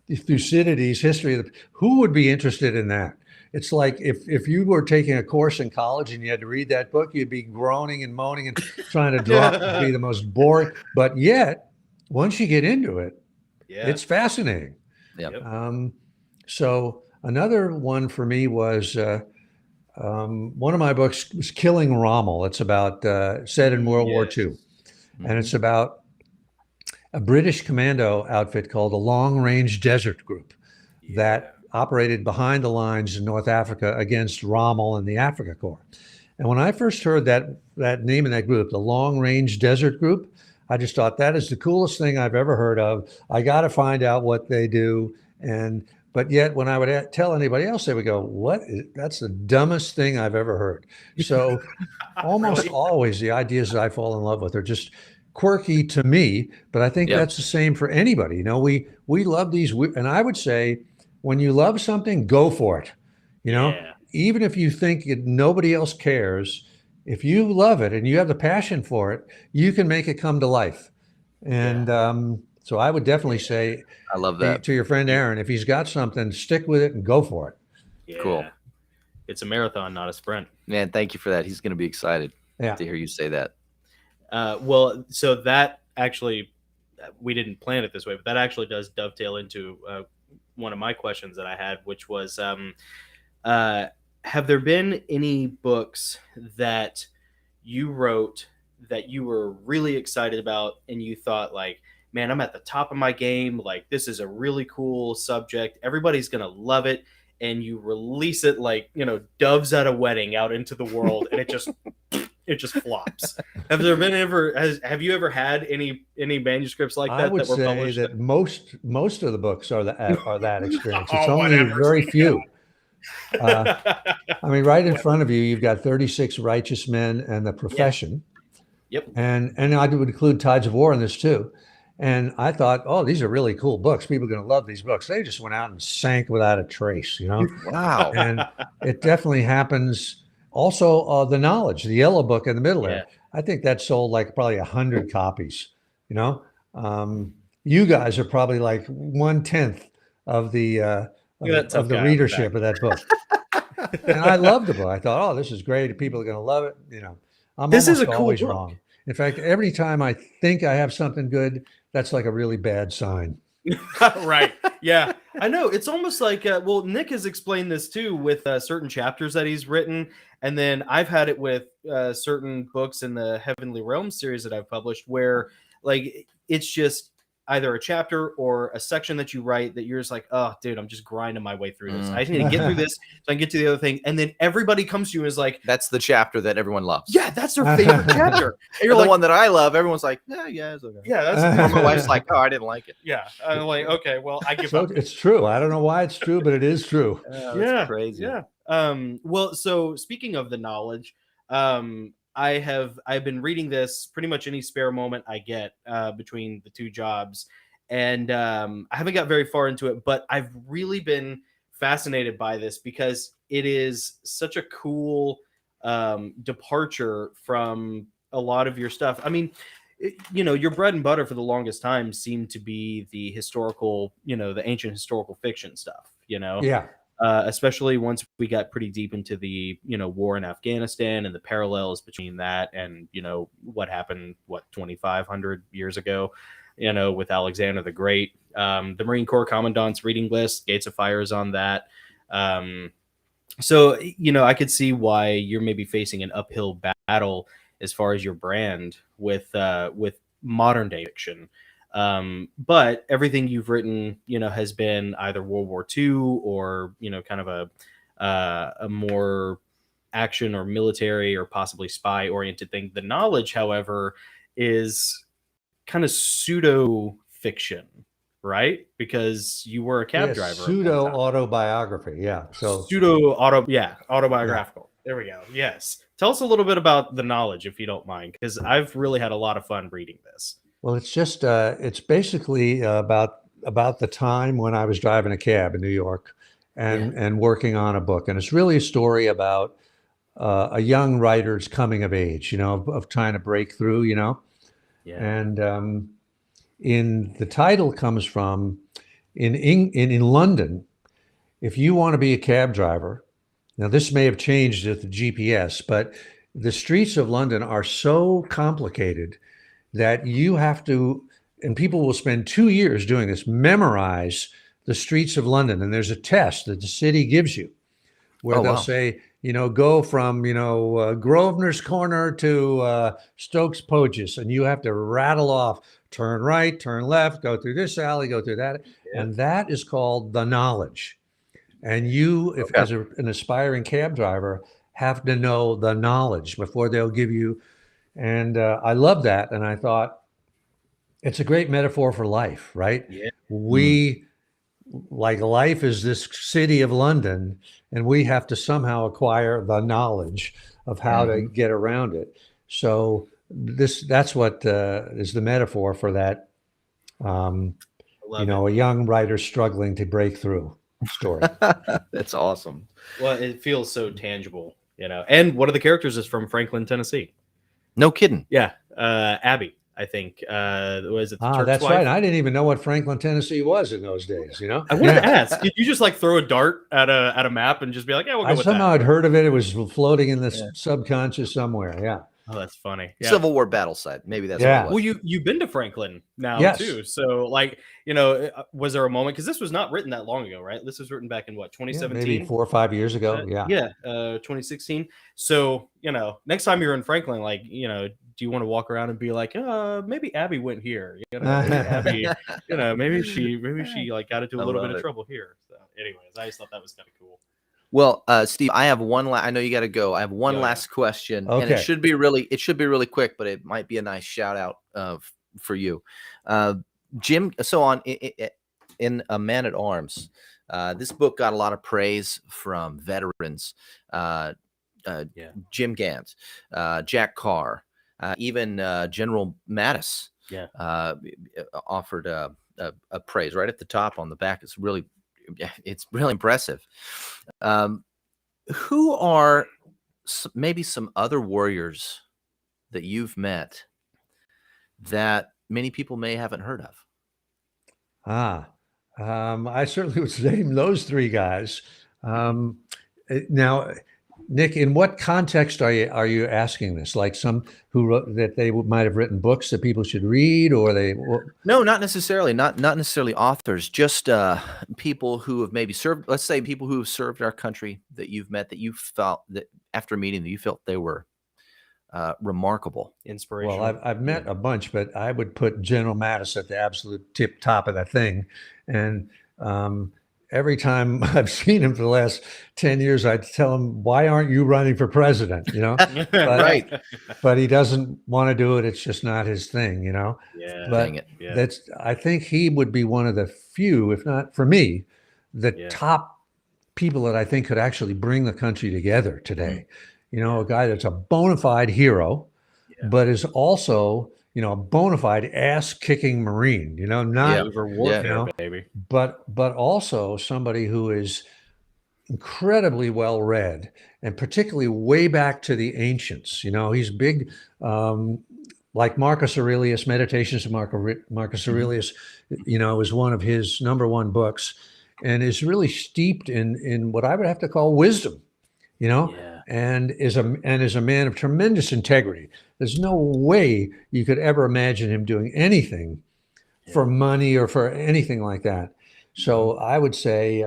Thucydides' history. Who would be interested in that? It's like if you were taking a course in college and you had to read that book, you'd be groaning and moaning and trying to drop it to be the most boring. But yet, once you get into it, it's fascinating. Yep. So another one for me was one of my books was Killing Rommel. It's about set in World War II. And it's about a British commando outfit called the Long Range Desert Group that operated behind the lines in North Africa against Rommel and the Africa Corps. And when I first heard that name of that group, the Long Range Desert Group, I just thought that is the coolest thing I've ever heard of. I got to find out what they do. But yet when I would tell anybody else, they would go, that's the dumbest thing I've ever heard. So almost always the ideas that I fall in love with are just quirky to me, but I think that's the same for anybody. We love these, and I would say, when you love something, go for it. even if you think nobody else cares, if you love it and you have the passion for it, you can make it come to life. And so I would definitely say, I love that. to your friend Aaron, if he's got something, stick with it and go for it. Yeah. Cool. It's a marathon, not a sprint. Man, thank you for that. He's going to be excited to hear you say that. Well, so that actually, we didn't plan it this way, but that actually does dovetail into one of my questions that I had, which was, have there been any books that you wrote that you were really excited about and you thought like, man, I'm at the top of my game. Like, this is a really cool subject. Everybody's going to love it. And you release it like, doves at a wedding out into the world, and it just flops. Have you ever had any manuscripts like that? I would that were say published? that most of the books are that experience. It's Oh, only whatever. very few. I mean, right in front of you, you've got 36 Righteous Men and The Profession. Yep. And I would include Tides of War in this too. And I thought, oh, these are really cool books. People are going to love these books. They just went out and sank without a trace, Wow. And it definitely happens. Also, The Knowledge, the yellow book in the middle there. I think that sold like probably 100 copies. You guys are probably like 1/10 of the of the readership of that book. And I loved the book. I thought, oh, this is great. People are going to love it. I'm This is almost a cool always book. wrong. In fact, every time I think I have something good, that's like a really bad sign. Right. Yeah, I know. It's almost like, Nick has explained this too with certain chapters that he's written. And then I've had it with certain books in the Heavenly Realms series that I've published where like, it's just either a chapter or a section that you write that you're just like, oh, dude, I'm just grinding my way through this. I just need to get through this so I can get to the other thing. And then everybody comes to you and is like, that's the chapter that everyone loves. yeah, that's their favorite chapter. And You're the one that I love. Everyone's like, yeah, it's okay. Yeah, that's My wife's like, oh, I didn't like it. yeah. I'm like, okay, well, I give So up. it's true. I don't know why it's true, but it is true. That's crazy. Yeah. Well, so speaking of The Knowledge, I've been reading this pretty much any spare moment I get between the two jobs. And I haven't got very far into it, but I've really been fascinated by this because it is such a cool departure from a lot of your stuff. I mean, your bread and butter for the longest time seemed to be the historical, the ancient historical fiction stuff, Yeah. Especially once we got pretty deep into the, war in Afghanistan and the parallels between that and, what happened, 2,500 years ago. With Alexander the Great, the Marine Corps Commandant's reading list, Gates of Fire is on that. So, I could see why you're maybe facing an uphill battle as far as your brand with modern day fiction. But everything you've written, has been either World War II or, kind of a more action or military or possibly spy oriented thing. The Knowledge, however, is kind of pseudo fiction, right? Because you were a cab driver. Pseudo autobiography. Yeah. So autobiographical. There we go. Yes. Tell us a little bit about The Knowledge, if you don't mind, because I've really had a lot of fun reading this. Well, it's just it's basically about the time when I was driving a cab in New York and working on a book, and it's really a story about a young writer's coming of age, of trying to break through, Yeah. And in the title comes from in London, if you want to be a cab driver, now this may have changed with the GPS, but the streets of London are so complicated that you have to, and people will spend 2 years doing this, memorize the streets of London. And there's a test that the city gives you where they'll say, go from, Grosvenor's Corner to Stokes Poges, and you have to rattle off, turn right, turn left, go through this alley, go through that. Yeah. And that is called The Knowledge. And you, if as an aspiring cab driver, have to know the knowledge before they'll give you. And I love that. And I thought it's a great metaphor for life, right? Yeah. Like life is this city of London, and we have to somehow acquire the knowledge of how to get around it. So that's what is the metaphor for that. A young writer struggling to break through. story. That's awesome. Well, it feels so tangible, you know. And one of the characters is from Franklin, Tennessee. No kidding. Yeah, Abby, I think. Was it the Turk's That's wife? right. I didn't even know what Franklin, Tennessee was in those days. You know, I wanted to ask, did you just like throw a dart at a map and just be like, yeah, we'll go with somehow that? I'd heard of it. It was floating in the subconscious somewhere. Yeah. Oh, that's funny. Yeah. Civil War battle site. Maybe that's Yeah. what it was. Well, you've been to Franklin now Yes. too. So like, you know, was there a moment, because this was not written that long ago, right? This was written back in what, 2017? Maybe 4 or 5 years ago. Yeah. 2016. So, you know, next time you're in Franklin, like, you know, do you want to walk around and be like, maybe Abby went here? You know, maybe Abby, you know, maybe she like got into a little bit of trouble here. So, anyways, I just thought that was kind of cool. Well, Steve, I have one. I know you got to go. I have one last question, and it should be really quick, but it might be a nice shout out for you, Jim. So in A Man at Arms, this book got a lot of praise from veterans, Jim Gant, Jack Carr, even General Mattis. Offered a praise right at the top on the back. It's really impressive. Who are maybe some other warriors that you've met that many people may haven't heard of? I certainly would name those 3 guys. Now, Nick, in what context are you asking this? Like some who wrote that they might have written books that people should read, or they? No, not necessarily. Not necessarily authors. Just people who have maybe served. Let's say people who have served our country that you've met, that you felt that after meeting them, you felt they were remarkable, inspirational. Well, I've met a bunch, but I would put General Mattis at the absolute tip top of that thing, and every time I've seen him for the last 10 years, I tell him, why aren't you running for president? You know, but he doesn't want to do it. It's just not his thing, you know? But I think he would be one of the few, if not for me, the top people that I think could actually bring the country together today. You know, a guy that's a bona fide hero, but is also, you know, a bona fide ass kicking Marine, you know, not warfare, you know, baby, but also somebody who is incredibly well read, and particularly way back to the ancients. You know, he's big, like Marcus Aurelius. Meditations of Marcus Aurelius, you know, is one of his #1 books, and is really steeped in what I would have to call wisdom, you know. And is a man of tremendous integrity. There's no way you could ever imagine him doing anything for money or for anything like that. So I would say,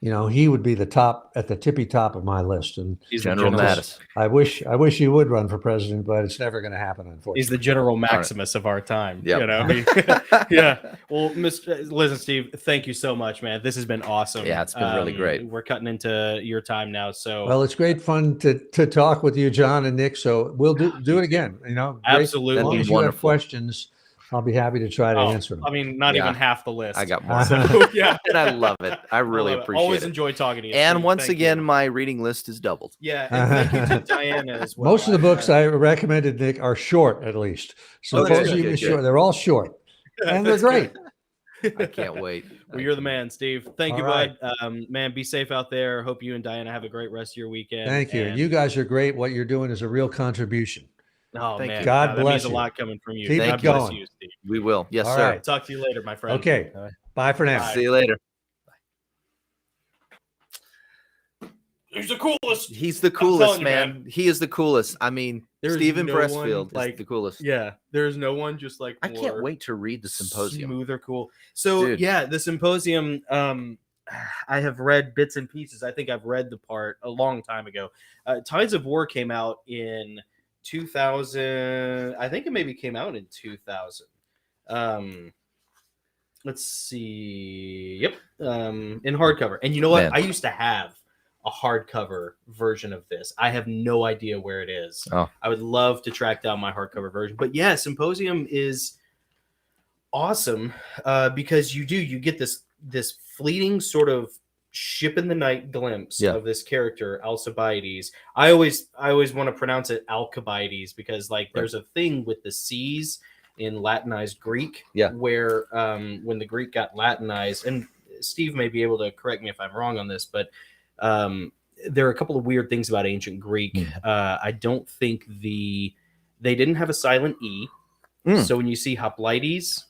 you know, he would be at the tippy top of my list. And he's General Mattis. I wish he would run for president, but it's never going to happen, unfortunately. He's the General Maximus of our time. Yep. You know? Well, Liz and Steve, thank you so much, man. This has been awesome. Yeah, it's been really great. We're cutting into your time now, so well, it's great fun to talk with you, John and Nick. So we'll do it again. You know, absolutely. As long as you have questions, I'll be happy to try to answer them. I mean, not even half the list. I got more. So, and I love it. I really appreciate it. Always enjoy talking to you. And Steve. once again, my reading list is doubled. Yeah, and thank you to Diana as well. Most of the books I recommended, Nick, are short, at least. Symposium is short. They're all short, and they're great. I can't wait. Well, you're the man, Steve. Thank you, bud. Man, be safe out there. Hope you and Diana have a great rest of your weekend. Thank you. You guys are great. What you're doing is a real contribution. Oh, Thank man. you. God that bless means you. a lot coming from you. Keep God going. bless you, Steve. We will. Yes, All sir. right. Talk to you later, my friend. Okay. Bye for now. Bye. See you later. He's the coolest. He's the coolest, you, man. He is the coolest. I mean, Stephen Pressfield is the coolest. Yeah, there's no one just like I can't wait to read the Symposium. Smooth or cool. So the Symposium. I have read bits and pieces. I think I've read the part a long time ago. Tides of War came out in 2000. I think it maybe came out in 2000. Let's see. Yep. In hardcover. And you know what? Man. I used to have a hardcover version of this. I have no idea where it is. Oh. I would love to track down my hardcover version. But yeah, Symposium is awesome because you get this fleeting sort of ship in the night glimpse of this character Alcibiades. I always want to pronounce it Alcibiades because there's a thing with the C's in Latinized Greek where when the Greek got Latinized, and Steve may be able to correct me if I'm wrong on this, but there are a couple of weird things about ancient Greek. I don't think they didn't have a silent E. So when you see hoplites,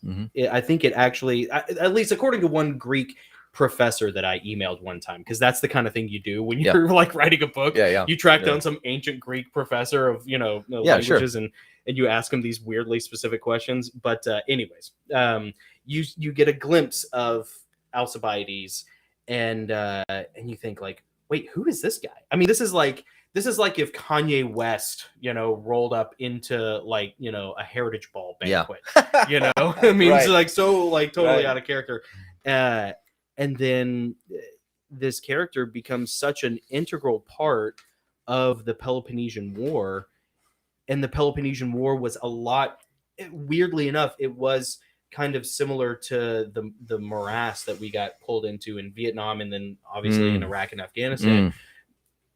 I think it actually, at least according to one Greek professor that I emailed one time, because that's the kind of thing you do when you're like writing a book. You track down some ancient Greek professor of languages, and you ask him these weirdly specific questions. But anyways, you get a glimpse of Alcibiades, and you think like, wait, who is this guy? I mean, this is like if Kanye West, rolled up into like, a Heritage Ball banquet, I mean, it's like so like totally out of character. And then this character becomes such an integral part of the Peloponnesian War. And the Peloponnesian War was weirdly enough, it was kind of similar to the morass that we got pulled into in Vietnam and then obviously in Iraq and Afghanistan,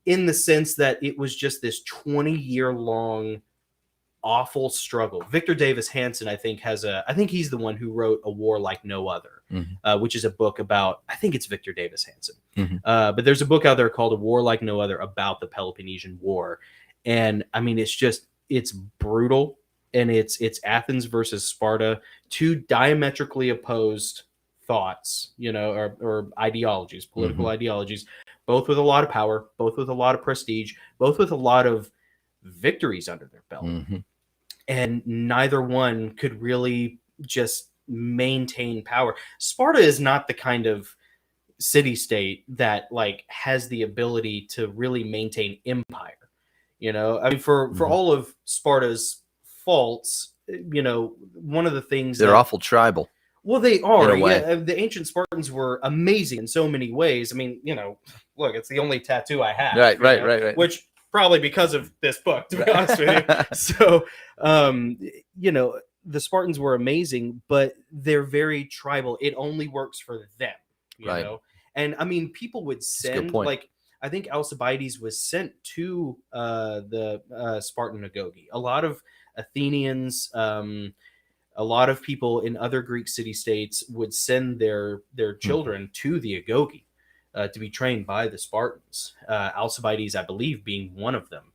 in the sense that it was just this 20-year-long awful struggle. Victor Davis Hanson, I think he's the one who wrote A War Like No Other, which is a book about, I think it's Victor Davis Hanson. But there's a book out there called A War Like No Other about the Peloponnesian War. And I mean, it's brutal. And it's Athens versus Sparta, two diametrically opposed thoughts, or ideologies, political ideologies, both with a lot of power, both with a lot of prestige, both with a lot of victories under their belt. And neither one could really just maintain power. Sparta is not the kind of city state that like has the ability to really maintain empire. I mean, for all of Sparta's faults, one of the things they're awful tribal. Well, they are. Yeah, the ancient Spartans were amazing in so many ways. I mean, look, it's the only tattoo I have. Right. Which probably because of this book, to be honest with you. So, the Spartans were amazing, but they're very tribal. It only works for them, you know? And I mean, people would send, like, I think Alcibiades was sent to the Spartan Agoge. A lot of Athenians, a lot of people in other Greek city-states would send their children to the Agoge to be trained by the Spartans. Alcibiades, I believe, being one of them.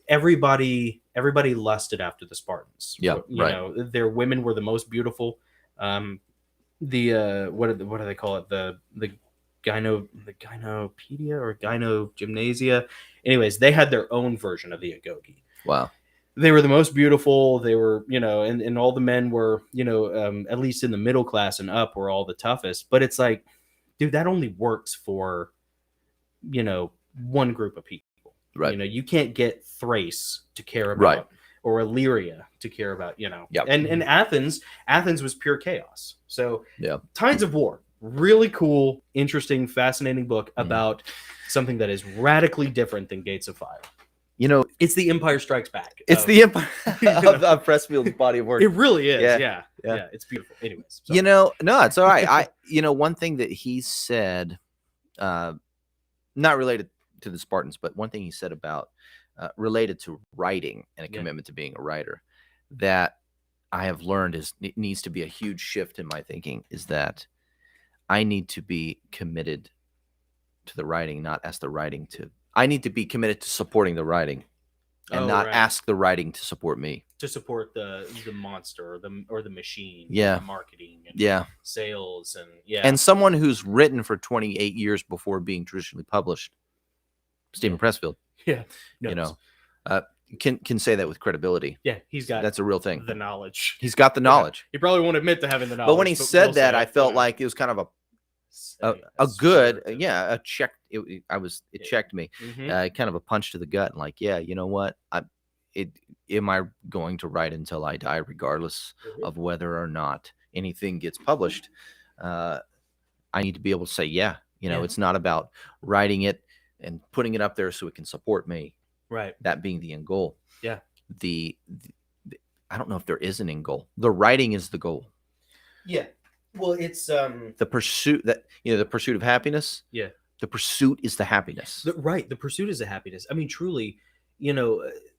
Everybody lusted after the Spartans. Their women were the most beautiful. What do they call it? The gynopedia or gynogymnasia. Anyways, they had their own version of the Agoge. Wow. They were the most beautiful. They were, and all the men were, at least in the middle class and up, were all the toughest. But it's like, dude, that only works for, one group of people. Right. You can't get Thrace to care about, or Illyria to care about, And Athens was pure chaos. So Tides of War, really cool, interesting, fascinating book about something that is radically different than Gates of Fire. It's the Empire Strikes Back. It's the Empire of Pressfield's body of work. It really is. Yeah. It's beautiful. Anyways, no, it's all right. One thing that he said, not related to the Spartans, but one thing he said about related to writing and a commitment to being a writer that I have learned it needs to be a huge shift in my thinking is that I need to be committed to the writing, not ask the writing to. I need to be committed to supporting the writing, and not ask the writing to support me. To support the monster or the machine, marketing, and sales, and And someone who's written for 28 years before being traditionally published, Stephen Pressfield, can say that with credibility. Yeah, that's a real thing. The knowledge. He's got the knowledge. He probably won't admit to having the knowledge. But when he said that, I felt like it was kind of a check. It checked me, kind of a punch to the gut, and like, you know what? Am I going to write until I die, regardless of whether or not anything gets published? I need to be able to say, it's not about writing it and putting it up there so it can support me. Right. That being the end goal. Yeah. I don't know if there is an end goal. The writing is the goal. Yeah. Well, it's the pursuit the pursuit of happiness. Yeah. The pursuit is the happiness. The pursuit is the happiness. I mean, truly,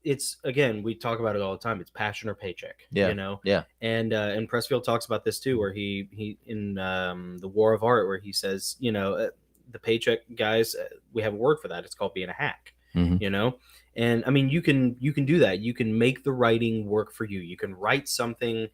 it's again, we talk about it all the time. It's passion or paycheck. Yeah. You know. Yeah. And Pressfield talks about this too, where he in the War of Art, where he says, you know, the paycheck guys, we have a word for that. It's called being a hack. Mhm. You know. And I mean, you can do that. You can make the writing work for you. You can write something.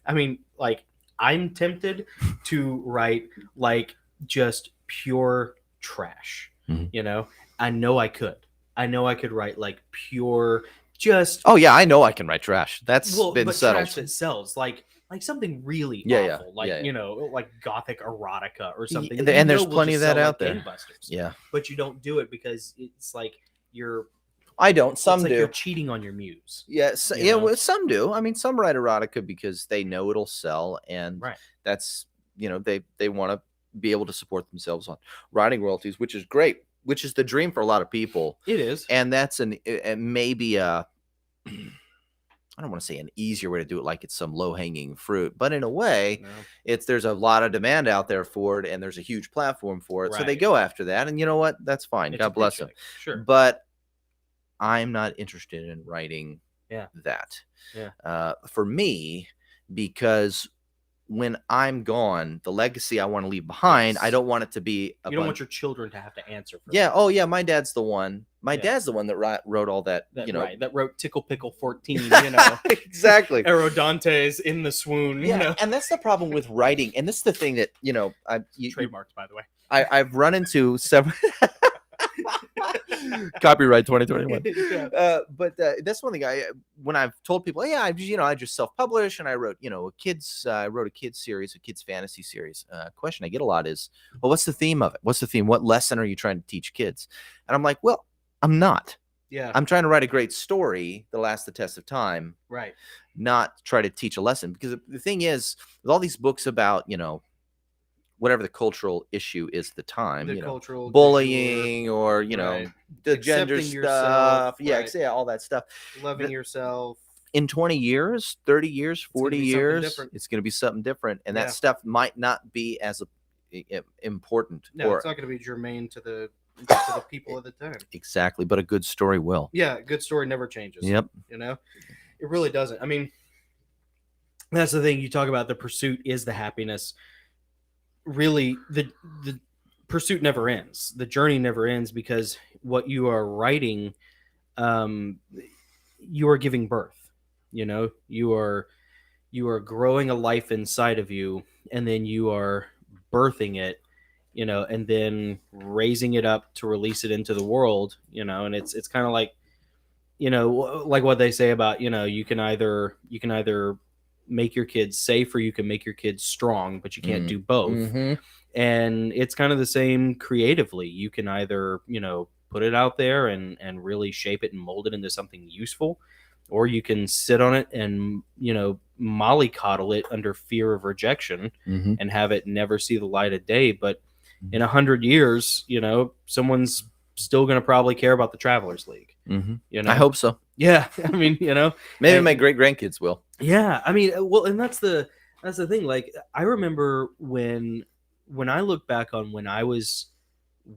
I mean, like, I'm tempted to write like just pure trash. Mhm. You know, I know I could write like pure, just Oh yeah, I know I can write trash. That's been but settled. trash that sells, like something really Yeah, awful, like yeah. you know, like gothic erotica or something. And that you there's know will plenty just of that sell out like there. gangbusters. Yeah. But you don't do it because it's like I don't. Some it's like do. you're cheating on your muse. Yes. You Yeah. know? Well, some do. I mean, some write erotica because they know it'll sell, and Right. that's, you know, they want to be able to support themselves on writing royalties, which is great, which is the dream for a lot of people. It is. And that's maybe a I don't want to say an easier way to do it, like it's some low hanging fruit, but in a way, No. there's a lot of demand out there for it, and there's a huge platform for it, so they Right. go after that. And you know what? That's fine. It's a God bless them. paycheck. Sure. But I'm not interested in writing that. Yeah. For me, because when I'm gone, the legacy I want to leave behind, Yes. I don't want it to be You don't want your children to have to answer for Yeah. that. Oh, yeah. My dad's the one. My Yeah. dad's the one that wrote all that. You know. Right. That wrote Tickle Pickle 14. You know. Exactly. Aerodante's in the swoon. Yeah, You know. and that's the problem with writing. And this is the thing that, you know, Trademarked, by the way. I've run into several. Copyright 2021. Yeah. But that's one thing when I've told people, yeah, I just self-publish, and I wrote, I wrote a kids series, a kids fantasy series. Question I get a lot is, well, what's the theme of it? What's the theme? What lesson are you trying to teach kids? And I'm like, well, I'm not. Yeah. I'm trying to write a great story that lasts the test of time, Right. not try to teach a lesson. Because the thing is, with all these books about, whatever the cultural issue is at the time, The cultural bullying or, Right. the gender Accepting stuff. yourself, Yeah, right. yeah, all that stuff. loving yourself. In 20 years, 30 years, 40 be something years, different. it's going to be something different. And Yeah. that stuff might not be as important. No, or it's not going to be germane to the people of the time. Exactly. But a good story will. Yeah, a good story never changes. Yep. It really doesn't. I mean, that's the thing. You talk about the pursuit is the happiness. Really, the pursuit never ends. The journey never ends, because what you are writing, you are giving birth. You are growing a life inside of you, and then you are birthing it, and then raising it up to release it into the world, and it's kind of like, like what they say about, you can either make your kids safe, or you can make your kids strong, but you can't do both. Mm-hmm. And it's kind of the same creatively. You can either, put it out there and really shape it and mold it into something useful, or you can sit on it and, mollycoddle it under fear of rejection Mm-hmm. and have it never see the light of day. But in 100 years, someone's still going to probably care about the Travelers League. Mm-hmm. I hope so. Yeah. I mean, Maybe and- my great grandkids will. Yeah, I mean, well, and that's the thing. Like, I remember when I look back on when I was,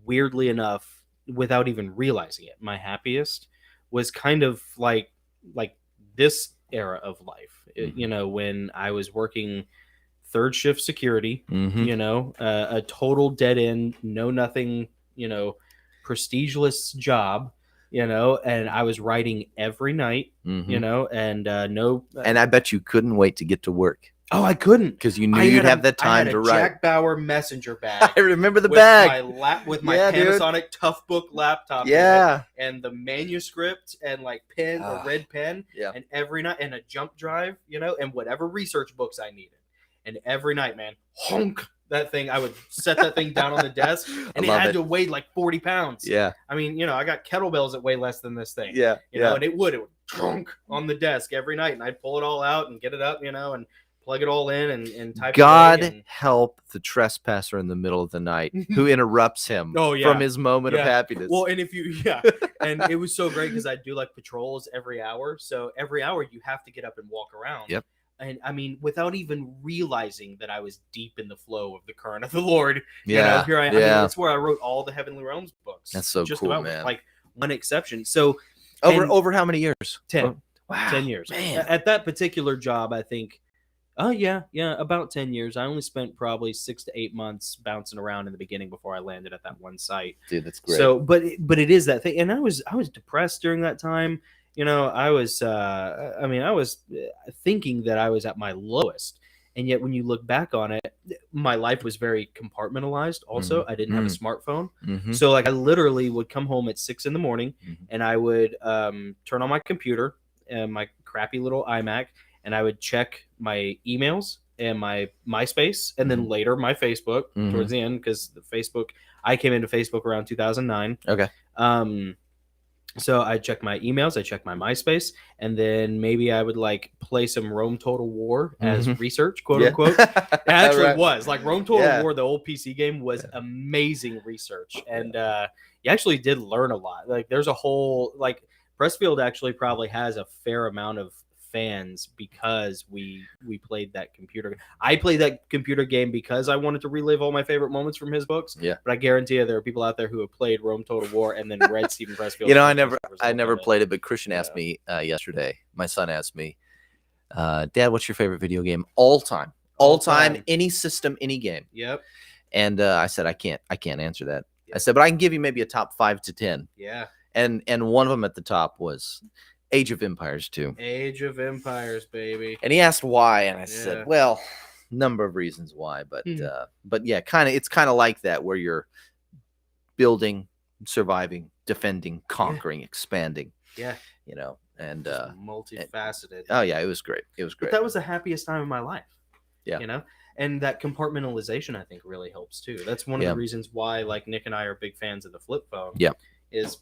weirdly enough, without even realizing it, my happiest was kind of like this era of life. When I was working third shift security, Mm-hmm. a total dead end, no nothing, prestigeless job. And I was writing every night, Mm-hmm. and no. And I bet you couldn't wait to get to work Oh, I couldn't, because you knew you'd have that time to write. Jack Bauer messenger bag. I remember the with bag. with my Yeah, dude. Panasonic Toughbook laptop. in it, Yeah. and the manuscript and like pen, a Ah, red pen, yeah. and every night, and a jump drive, and whatever research books I needed. And every night, man, honk that thing. I would set that thing down on the desk, and it love had it. to weigh like 40 pounds. Yeah. I mean, I got kettlebells that weigh less than this thing. Yeah. And it would honk on the desk every night, and I'd pull it all out and get it up, and plug it all in and type God it away and, help the trespasser in the middle of the night who interrupts him Oh, yeah. from his moment of Yeah. happiness. well, and if you and it was so great because I do like patrols every hour. So every hour you have to get up and walk around. Yep. And I mean, without even realizing that I was deep in the flow of the current of the Lord. yeah. Here I mean, yeah. that's where I wrote all the Heavenly Realms books. That's so just cool, about, man. Like one exception. So Over how many years? 10. Oh, wow. 10 years. Man. At that particular job, I think, about 10 years. I only spent probably 6 to 8 months bouncing around in the beginning before I landed at that one site. Dude, that's great. So, but it is that thing. And I was depressed during that time. I was thinking that I was at my lowest. And yet when you look back on it, my life was very compartmentalized. Also, I didn't have a smartphone. So like I literally would come home at 6 a.m. and I would turn on my computer and my crappy little iMac, and I would check my emails and my MySpace, and then later my Facebook towards the end, because I came into Facebook around 2009. Okay. So I checked my emails, I checked my MySpace, and then maybe I would like play some Rome Total War as research, quote unquote. It actually was like Rome Total War, the old PC game, was amazing research, and you actually did learn a lot. Like there's a whole like Pressfield actually probably has a fair amount of fans because we played that computer. I played that computer game because I wanted to relive all my favorite moments from his books. Yeah. But I guarantee you there are people out there who have played Rome Total War and then read Stephen Pressfield. I never played it, but Christian asked me yesterday. My son asked me, Dad, what's your favorite video game all time? All time, any system, any game. Yep. And I said I can't answer that. Yep. I said, but I can give you maybe a top 5 to 10. Yeah. And one of them at the top was Age of Empires 2. Age of Empires, baby. And he asked why, and I said, well, number of reasons why, but yeah, it's kind of like that, where you're building, surviving, defending, conquering, expanding. Yeah. And multifaceted. Oh yeah, it was great. But that was the happiest time of my life. Yeah. And that compartmentalization, I think, really helps too. That's one of the reasons why, like, Nick and I are big fans of the flip phone. Yeah. Is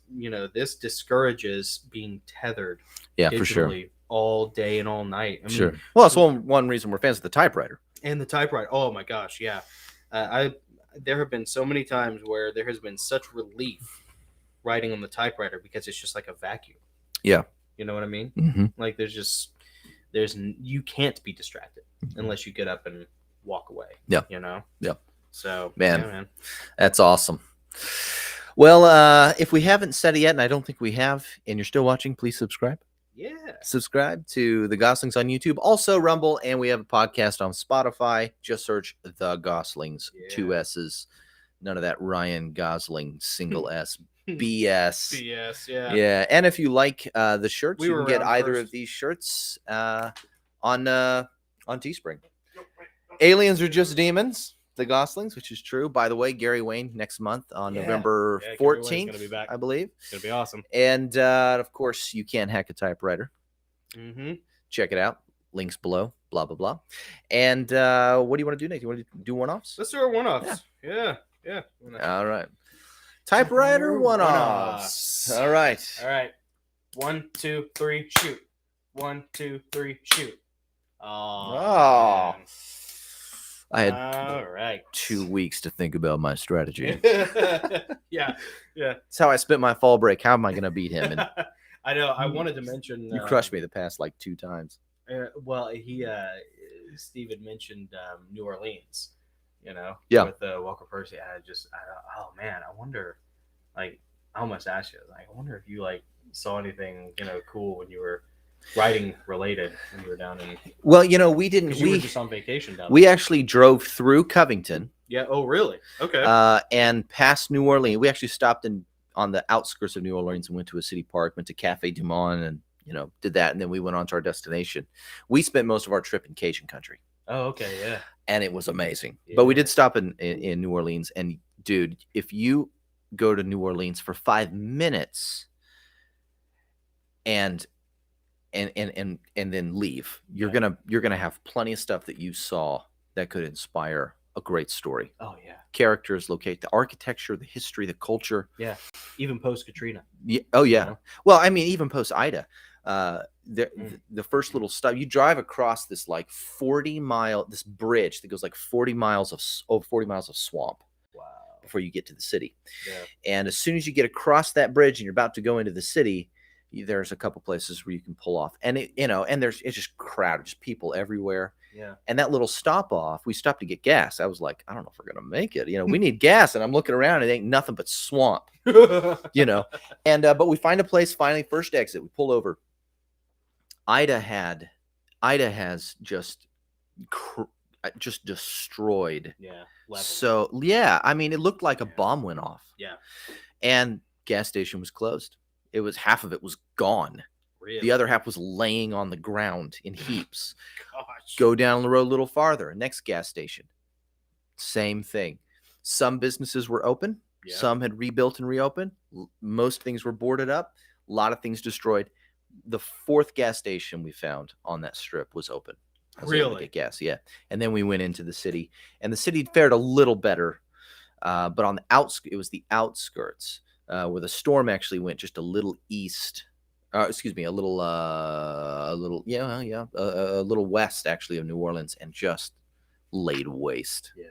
this discourages being tethered for sure all day and all night. I mean, well, that's one reason we're fans of the typewriter. And the typewriter. Oh my gosh, yeah. There have been so many times where there has been such relief writing on the typewriter because it's just like a vacuum. Yeah. You know what I mean? Mm-hmm. Like you can't be distracted unless you get up and walk away. Yeah. Yeah. So man, that's awesome. Well, if we haven't said it yet, and I don't think we have, and you're still watching, please subscribe. Yeah. Subscribe to the Gosslings on YouTube, also Rumble, and we have a podcast on Spotify. Just search the Gosslings, 2 S's. None of that Ryan Gosling single S BS. BS, yeah. Yeah, and if you like the shirts, you can get either of these shirts on Teespring. Aliens are just demons. The Gosslings, which is true. By the way, Gary Wayne next month on November 14th, be back. I believe. It's going to be awesome. And, of course, you can hack a typewriter. Mm-hmm. Check it out. Links below, blah, blah, blah. And what do you want to do next? You want to do one-offs? Let's do our one-offs. Yeah. All right. Typewriter one-offs. All right. 1, 2, 3, shoot. 1, 2, 3, shoot. Oh. Man. I had 2 weeks to think about my strategy. Yeah. That's how I spent my fall break. How am I going to beat him? And I know. I wanted to mention you crushed me the past 2 times. Well, Steve had mentioned New Orleans. With Walker Percy. I wonder. I almost asked you. I wonder if you saw anything cool when you were writing related when you were down in. Well, we didn't. We were just on vacation down there. We actually drove through Covington. Yeah. Oh, really? Okay. And past New Orleans. We actually stopped on the outskirts of New Orleans and went to a city park, went to Cafe Du Monde, and did that, and then we went on to our destination. We spent most of our trip in Cajun country. Oh, okay, yeah. And it was amazing. Yeah. But we did stop in New Orleans, and dude, if you go to New Orleans for 5 minutes and then leave, you're gonna have plenty of stuff that you saw that could inspire a great story. Oh yeah. Characters, the architecture, the history, the culture. Yeah. Even post Katrina. Yeah. Oh yeah. Well, I mean, even post Ida. The first little stop, you drive across this 40-mile this bridge that goes 40 miles of swamp. Wow. Before you get to the city. Yeah. And as soon as you get across that bridge and you're about to go into the city, there's a couple places where you can pull off, and it's just crowded, just people everywhere. Yeah. And that little stop off, we stopped to get gas. I was like, I don't know if we're going to make it. We need gas. And I'm looking around, it ain't nothing but swamp, And, but we find a place finally, first exit. We pull over. Ida has just destroyed. Yeah. So, yeah, I mean, it looked like a bomb went off. Yeah. And gas station was closed. It was half of it was gone. Really? The other half was laying on the ground in heaps. Gosh. Go down the road a little farther. Next gas station. Same thing. Some businesses were open. Yeah. Some had rebuilt and reopened. Most things were boarded up. A lot of things destroyed. The fourth gas station we found on that strip was open. I was able to Really? get gas, yeah. And then we went into the city. And the city fared a little better. But on the it was the outskirts where the storm actually went just a little east. A little west actually of New Orleans, and just laid waste. Yeah,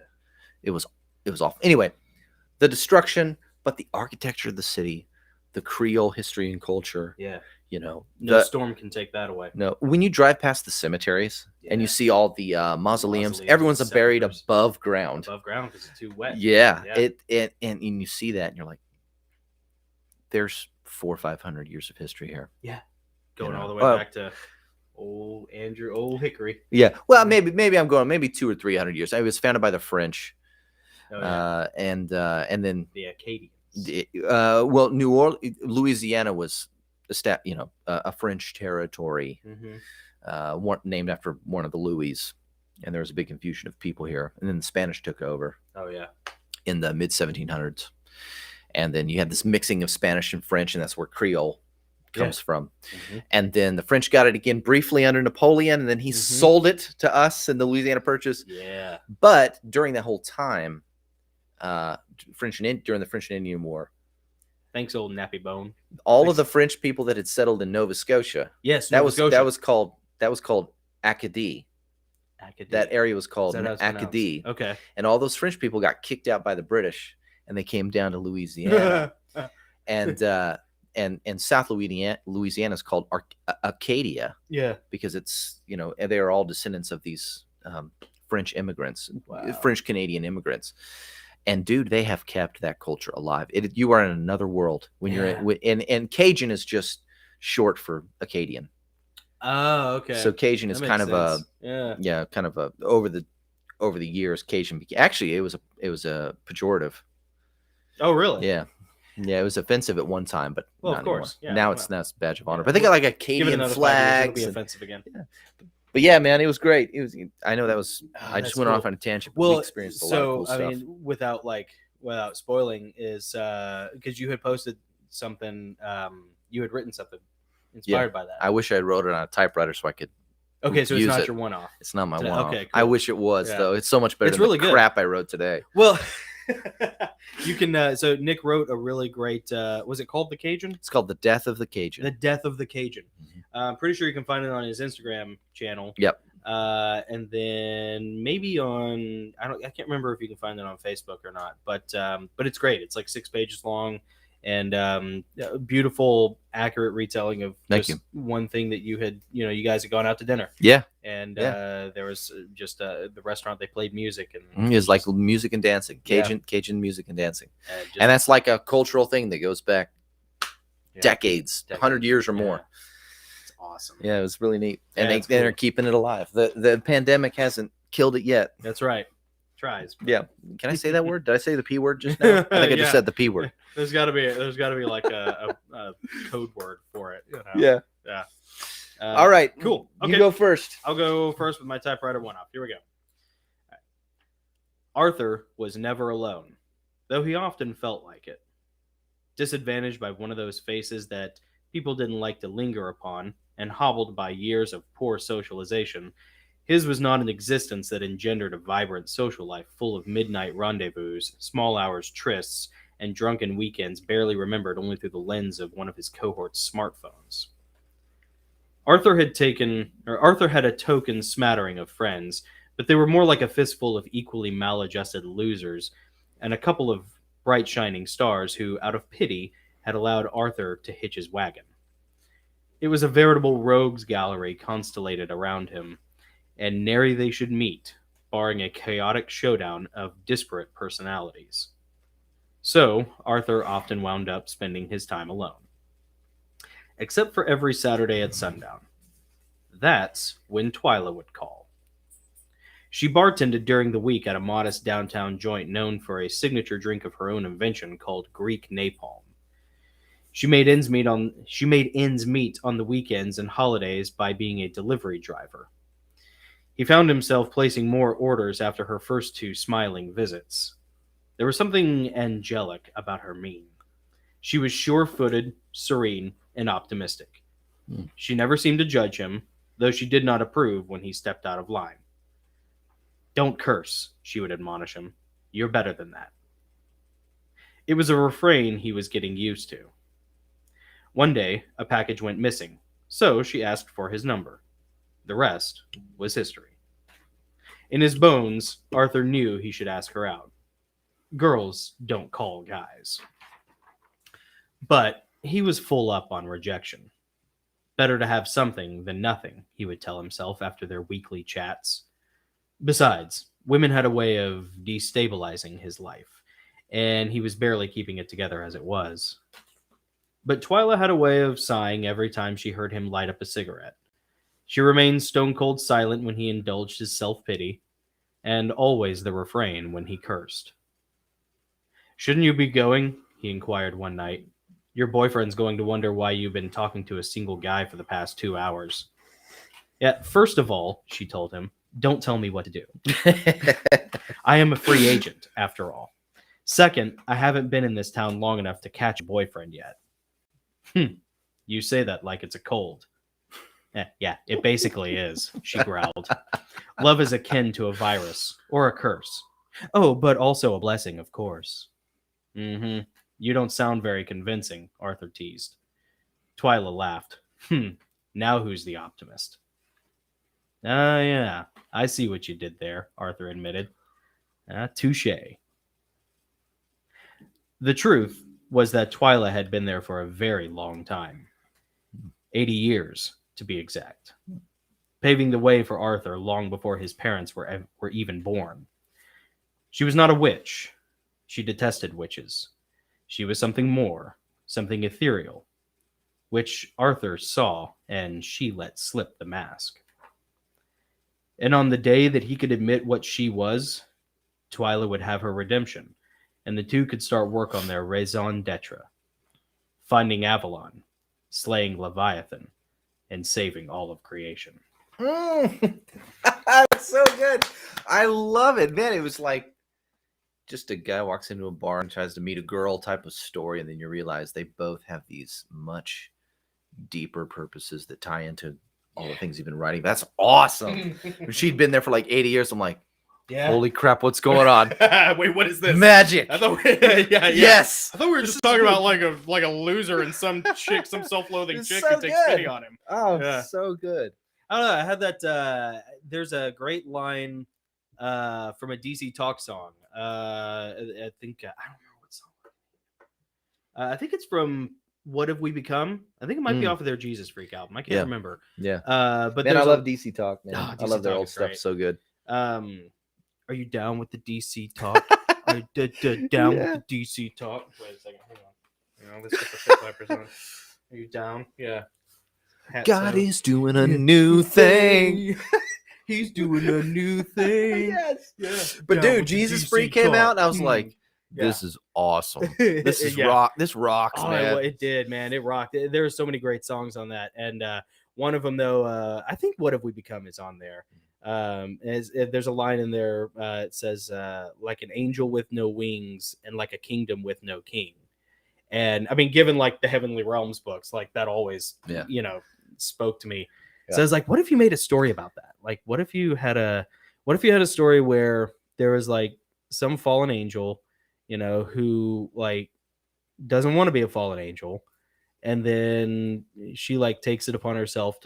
it was awful. Anyway, the destruction, but the architecture of the city, the Creole history and culture. Yeah, no storm can take that away. No, when you drive past the cemeteries and you see all the mausoleums, everyone's buried above ground. Above ground because it's too wet. Yeah. And you see that and you're like, there's 400 or 500 years of history here. Yeah, going all the way back to old Hickory. Yeah, well, maybe I'm going 200 or 300 years. It was founded by the French, and then the Acadians. New Orleans, Louisiana was a French territory, named after one of the Louis, and there was a big confusion of people here. And then the Spanish took over. Oh yeah, in the mid 1700s. And then you had this mixing of Spanish and French, and that's where Creole comes from. And then the French got it again briefly under Napoleon, and then he sold it to us in the Louisiana Purchase. Yeah. But during that whole time, during the French and Indian War, thanks, old nappy bone. Of the French people that had settled in Nova Scotia. Yes, that was called Acadie. That area was called Acadie. Okay. And all those French people got kicked out by the British, and they came down to Louisiana. and South Louisiana is called Acadia. Yeah. Because it's, they are all descendants of these French immigrants, French Canadian immigrants. And dude, they have kept that culture alive. You are in another world when you're in, and Cajun is just short for Acadian. Oh, okay. So Cajun is kind of over the years Cajun actually it was a pejorative. Oh, really? Yeah. Yeah, it was offensive at one time, but of course. Yeah, now it's a badge of honor. But they got like Acadian flags. It'll be offensive again. Yeah. But yeah, man, it was great. I know that was. I just went off on a tangent. Well, we experienced a lot of cool stuff. I mean, without spoiling, is because you had posted something, you had written something inspired by that. I wish I wrote it on a typewriter so I could. Okay, so it's not your one-off. It's not my one-off. Okay, cool. I wish it was though. It's so much better than the crap I wrote today. Well, you can. So Nick wrote a really great. Was it called The Cajun? It's called The Death of the Cajun. The Death of the Cajun. I'm pretty sure you can find it on his Instagram channel. Yep. And then maybe on I can't remember if you can find it on Facebook or not, but it's great. It's like 6 pages long, and beautiful, accurate retelling of one thing that you had. You guys had gone out to dinner. Yeah. And there was just the restaurant. They played music, and it was like music and dancing, Cajun music and dancing, and that's like a cultural thing that goes back decades, 100 years or more. It's awesome. Yeah, it was really neat, and they're keeping it alive. The pandemic hasn't killed it yet. That's right. Tries. Yeah. Can I say that word? Did I say the P word just now? I think I just said the P word. There's got to be like a code word for it. Yeah. Yeah. All right. Cool. Okay. You go first. I'll go first with my typewriter one-off. Here we go. Right. Arthur was never alone, though he often felt like it. Disadvantaged by one of those faces that people didn't like to linger upon, and hobbled by years of poor socialization, his was not an existence that engendered a vibrant social life full of midnight rendezvous, small hours trysts, and drunken weekends barely remembered only through the lens of one of his cohort's smartphones. Arthur had a token smattering of friends, but they were more like a fistful of equally maladjusted losers, and a couple of bright shining stars who, out of pity, had allowed Arthur to hitch his wagon. It was a veritable rogues gallery constellated around him, and nary they should meet, barring a chaotic showdown of disparate personalities. So, Arthur often wound up spending his time alone. Except for every Saturday at sundown. That's when Twyla would call. She bartended during the week at a modest downtown joint known for a signature drink of her own invention called Greek napalm. She made ends meet on the weekends and holidays by being a delivery driver. He found himself placing more orders after her first 2 smiling visits. There was something angelic about her mien. She was sure-footed, serene, and optimistic. She never seemed to judge him, though she did not approve when he stepped out of line. "Don't curse," she would admonish him. "You're better than that." It was a refrain he was getting used to. One day, a package went missing, so she asked for his number. The rest was history. In his bones, Arthur knew he should ask her out. Girls don't call guys. But he was full up on rejection. Better to have something than nothing, he would tell himself after their weekly chats. Besides, women had a way of destabilizing his life, and he was barely keeping it together as it was. But Twyla had a way of sighing every time she heard him light up a cigarette. She remained stone-cold silent when he indulged his self-pity, and always the refrain when he cursed. "Shouldn't you be going?" he inquired one night. "Your boyfriend's going to wonder why you've been talking to a single guy for the past 2 hours." "Yeah, first of all," she told him, "don't tell me what to do. I am a free agent, after all. Second, I haven't been in this town long enough to catch a boyfriend yet." "You say that like it's a cold." Yeah, it basically is," she growled. "Love is akin to a virus, or a curse. Oh, but also a blessing, of course." You don't sound very convincing," Arthur teased. Twyla laughed. Now who's the optimist?" Yeah, I see what you did there," Arthur admitted. Touche." The truth was that Twyla had been there for a very long time. 80 years, to be exact. Paving the way for Arthur long before his parents were even born. She was not a witch. She detested witches. She was something more, something ethereal, which Arthur saw, and she let slip the mask. And on the day that he could admit what she was, Twyla would have her redemption, and the two could start work on their raison d'etre, finding Avalon, slaying Leviathan, and saving all of creation. That's so good. I love it, man. It was like just a guy walks into a bar and tries to meet a girl type of story, and then you realize they both have these much deeper purposes that tie into all the things you've been writing. That's awesome. When she'd been there for like 80 years, I'm like, holy crap, what's going on? Wait, what is this? Magic. I thought Yes. I thought we were just talking about like a loser and some chick, some self-loathing chick who takes pity on him. Oh, yeah. So good. I don't know. I had that. There's a great line from a DC Talk song. I think I don't remember what song. I think it's from What Have We Become? I think it might be off of their Jesus Freak album. I can't remember. Yeah. But man, I love DC Talk, man. Oh, I love their old stuff. So good. Are you down with the DC Talk? Are you down with the DC Talk? Wait a second. Hang on. Let's get the 55%. Are you down? Yeah. God is doing a new thing. He's doing a new thing. Yes. Yeah. But dude, Jesus Freak came out, and I was like, this is awesome. This is rock. This rocks, man. It did, man. It rocked. There are so many great songs on that. And one of them, though, I think What Have We Become is on there. There's a line in there. It says, like an angel with no wings and like a kingdom with no king. And I mean, given like the Heavenly Realms books, like that always, spoke to me. Yeah. So I was like, what if you made a story about that? Like, what if you had a story where there was like some fallen angel, who like doesn't want to be a fallen angel. And then she like takes it upon herself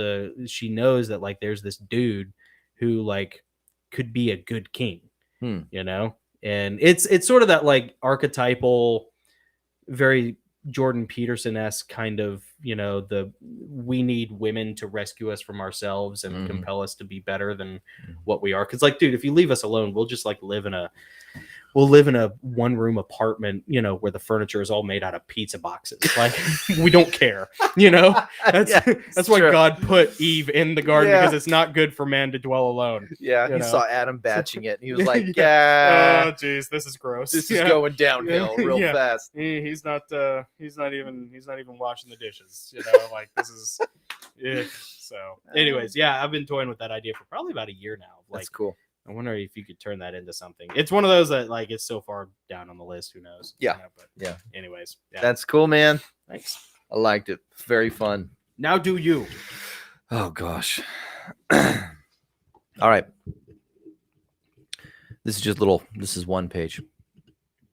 she knows that like there's this dude who like could be a good king, and it's sort of that like archetypal, very Jordan Peterson-esque kind of, we need women to rescue us from ourselves and compel us to be better than what we are. Because, like, dude, if you leave us alone, we'll just like live in a 1-room apartment, where the furniture is all made out of pizza boxes. Like, we don't care, That's why true. God put Eve in the garden, because it's not good for man to dwell alone. Yeah, You he know? saw Adam batching it. And he was like, Oh, yeah, jeez, this is gross. this is going downhill real Yeah. fast. He's not even washing the dishes. Like, this is. Yeah. So, anyways, I've been toying with that idea for probably about a year now. Like, That's cool. I wonder if you could turn that into something. It's one of those that, like, it's so far down on the list. Who knows? Yeah. But Yeah. Anyways, That's cool, man. Thanks. I liked it. Very fun. Now do you? Oh gosh. All right. This is one page.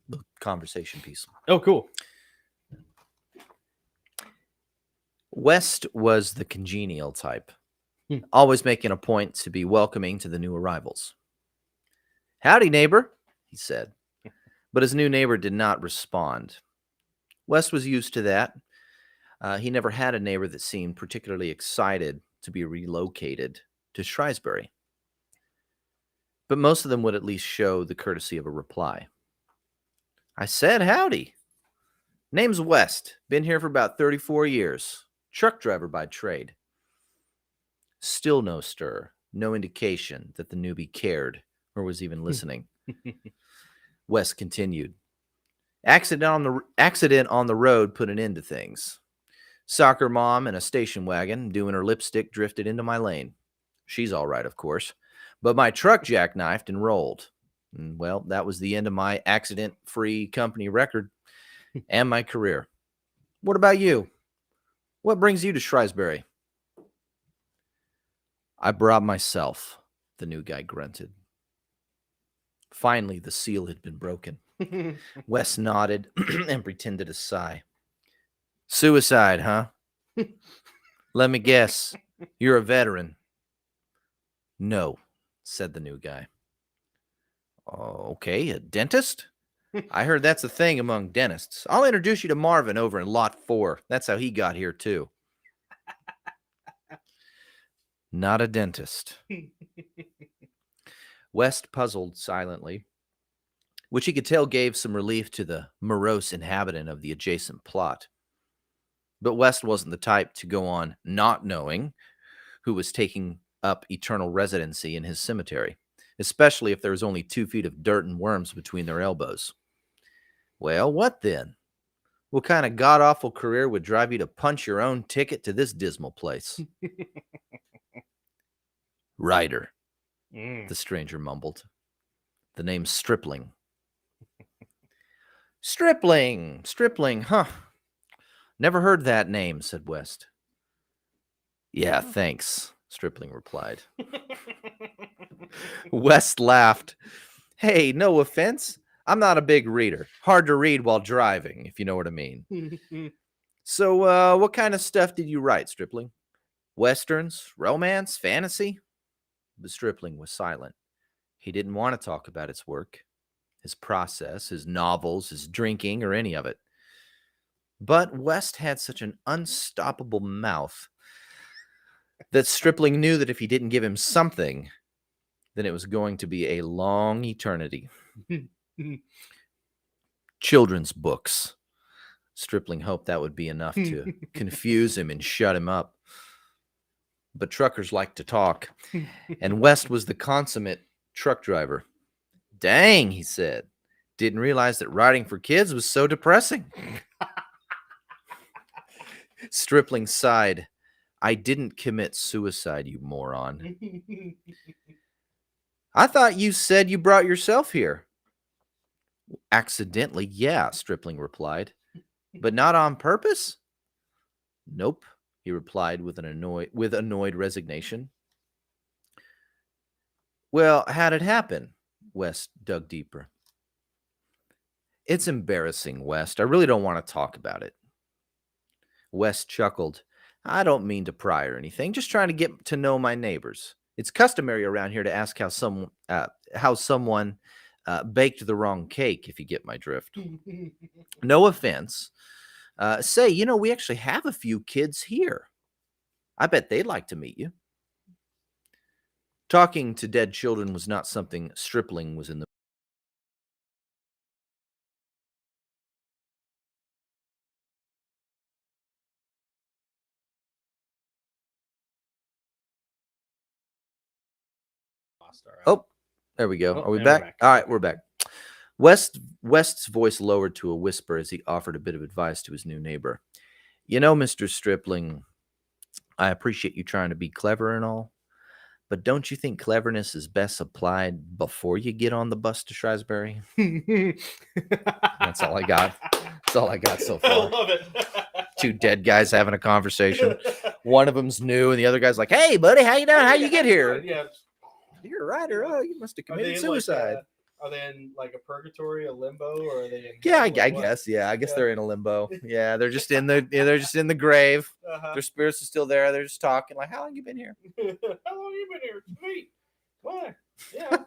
The conversation piece. Oh, cool. West was the congenial type, always making a point to be welcoming to the new arrivals. Howdy, neighbor, he said. But his new neighbor did not respond. West was used to that. He never had a neighbor that seemed particularly excited to be relocated to Shrewsbury. But most of them would at least show the courtesy of a reply. I said howdy. Name's West. Been here for about 34 years. Truck driver by trade. Still no stir. No indication that the newbie cared or was even listening. West continued. Accident on the road put an end to things. Soccer mom in a station wagon doing her lipstick drifted into my lane. She's all right, of course. But my truck jackknifed and rolled. And, well, that was the end of my accident-free company record and my career. What about you? What brings you to Shrewsbury? I brought myself, the new guy grunted. Finally, the seal had been broken. Wes nodded and pretended a sigh. Suicide, huh? Let me guess. You're a veteran. No, said the new guy. Okay, a dentist? I heard that's a thing among dentists. I'll introduce you to Marvin over in Lot 4. That's how he got here, too. Not a dentist. West puzzled silently, which he could tell gave some relief to the morose inhabitant of the adjacent plot. But West wasn't the type to go on not knowing who was taking up eternal residency in his cemetery, especially if there was only 2 feet of dirt and worms between their elbows. Well, what then? What kind of god-awful career would drive you to punch your own ticket to this dismal place? Writer, the stranger mumbled. The name's Stripling. Stripling, huh? Never heard that name, said West. Yeah, thanks, Stripling replied. West laughed. Hey, no offense. I'm not a big reader. Hard to read while driving, if you know what I mean. So, what kind of stuff did you write, Stripling? Westerns, romance, fantasy? The Stripling was silent. He didn't want to talk about his work, his process, his novels, his drinking, or any of it. But West had such an unstoppable mouth that Stripling knew that if he didn't give him something, then it was going to be a long eternity. Children's books. Stripling hoped that would be enough to confuse him and shut him up. But truckers like to talk, and West was the consummate truck driver. Dang, he said. Didn't realize that writing for kids was so depressing. Stripling sighed. I didn't commit suicide, you moron. I thought you said you brought yourself here. Accidentally, yeah, Stripling replied. But not on purpose? Nope, he replied with annoyed resignation. Well, how'd it happen? West dug deeper. It's embarrassing, West. I really don't want to talk about it. West chuckled. I don't mean to pry or anything, just trying to get to know my neighbors. It's customary around here to ask how someone baked the wrong cake, if you get my drift. No offense. Say, we actually have a few kids here. I bet they'd like to meet you. Talking to dead children was not something Stripling was in the Oh, there we go. Oh, Are we and we're back? back. All right, we're back. West's voice lowered to a whisper as he offered a bit of advice to his new neighbor. Mr. Stripling, I appreciate you trying to be clever and all, but don't you think cleverness is best applied before you get on the bus to Shrewsbury? That's all I got. That's all I got so I far. love it. Two dead guys having a conversation. One of them's new, and the other guy's like, "Hey, buddy, how you doing? How you get here? Yeah. You're a writer. Oh, you must have Are they committed in, suicide." are they in like a purgatory, a limbo, or are they in? Yeah, I like what? guess. Yeah, I guess Yeah. they're in a limbo. Yeah, they're just in the grave. Uh-huh. Their spirits are still there. They're just talking like, "How long you been here?" How long you been here? Sweet. Why? Yeah.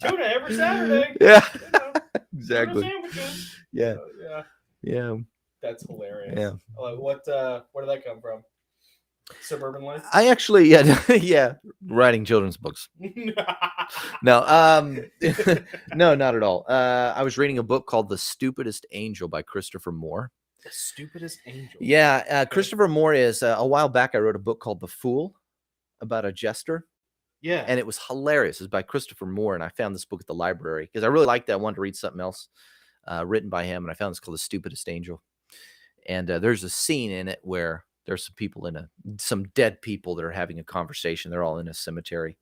Tuna every Saturday. Yeah, You know, exactly. Tuna sandwiches. Yeah, Yeah. yeah, That's hilarious. yeah. Like, what? Where did that come from? Suburban Life. I actually, yeah, writing children's books. No, no, not at all. I was reading a book called The Stupidest Angel by Christopher Moore. The Stupidest Angel. Yeah, Christopher Moore is a while back. I wrote a book called The Fool about a jester. Yeah. And it was hilarious. It's by Christopher Moore, and I found this book at the library because I really liked it. I wanted to read something else written by him, and I found this called The Stupidest Angel. And there's a scene in it where there's some people some dead people that are having a conversation. They're all in a cemetery.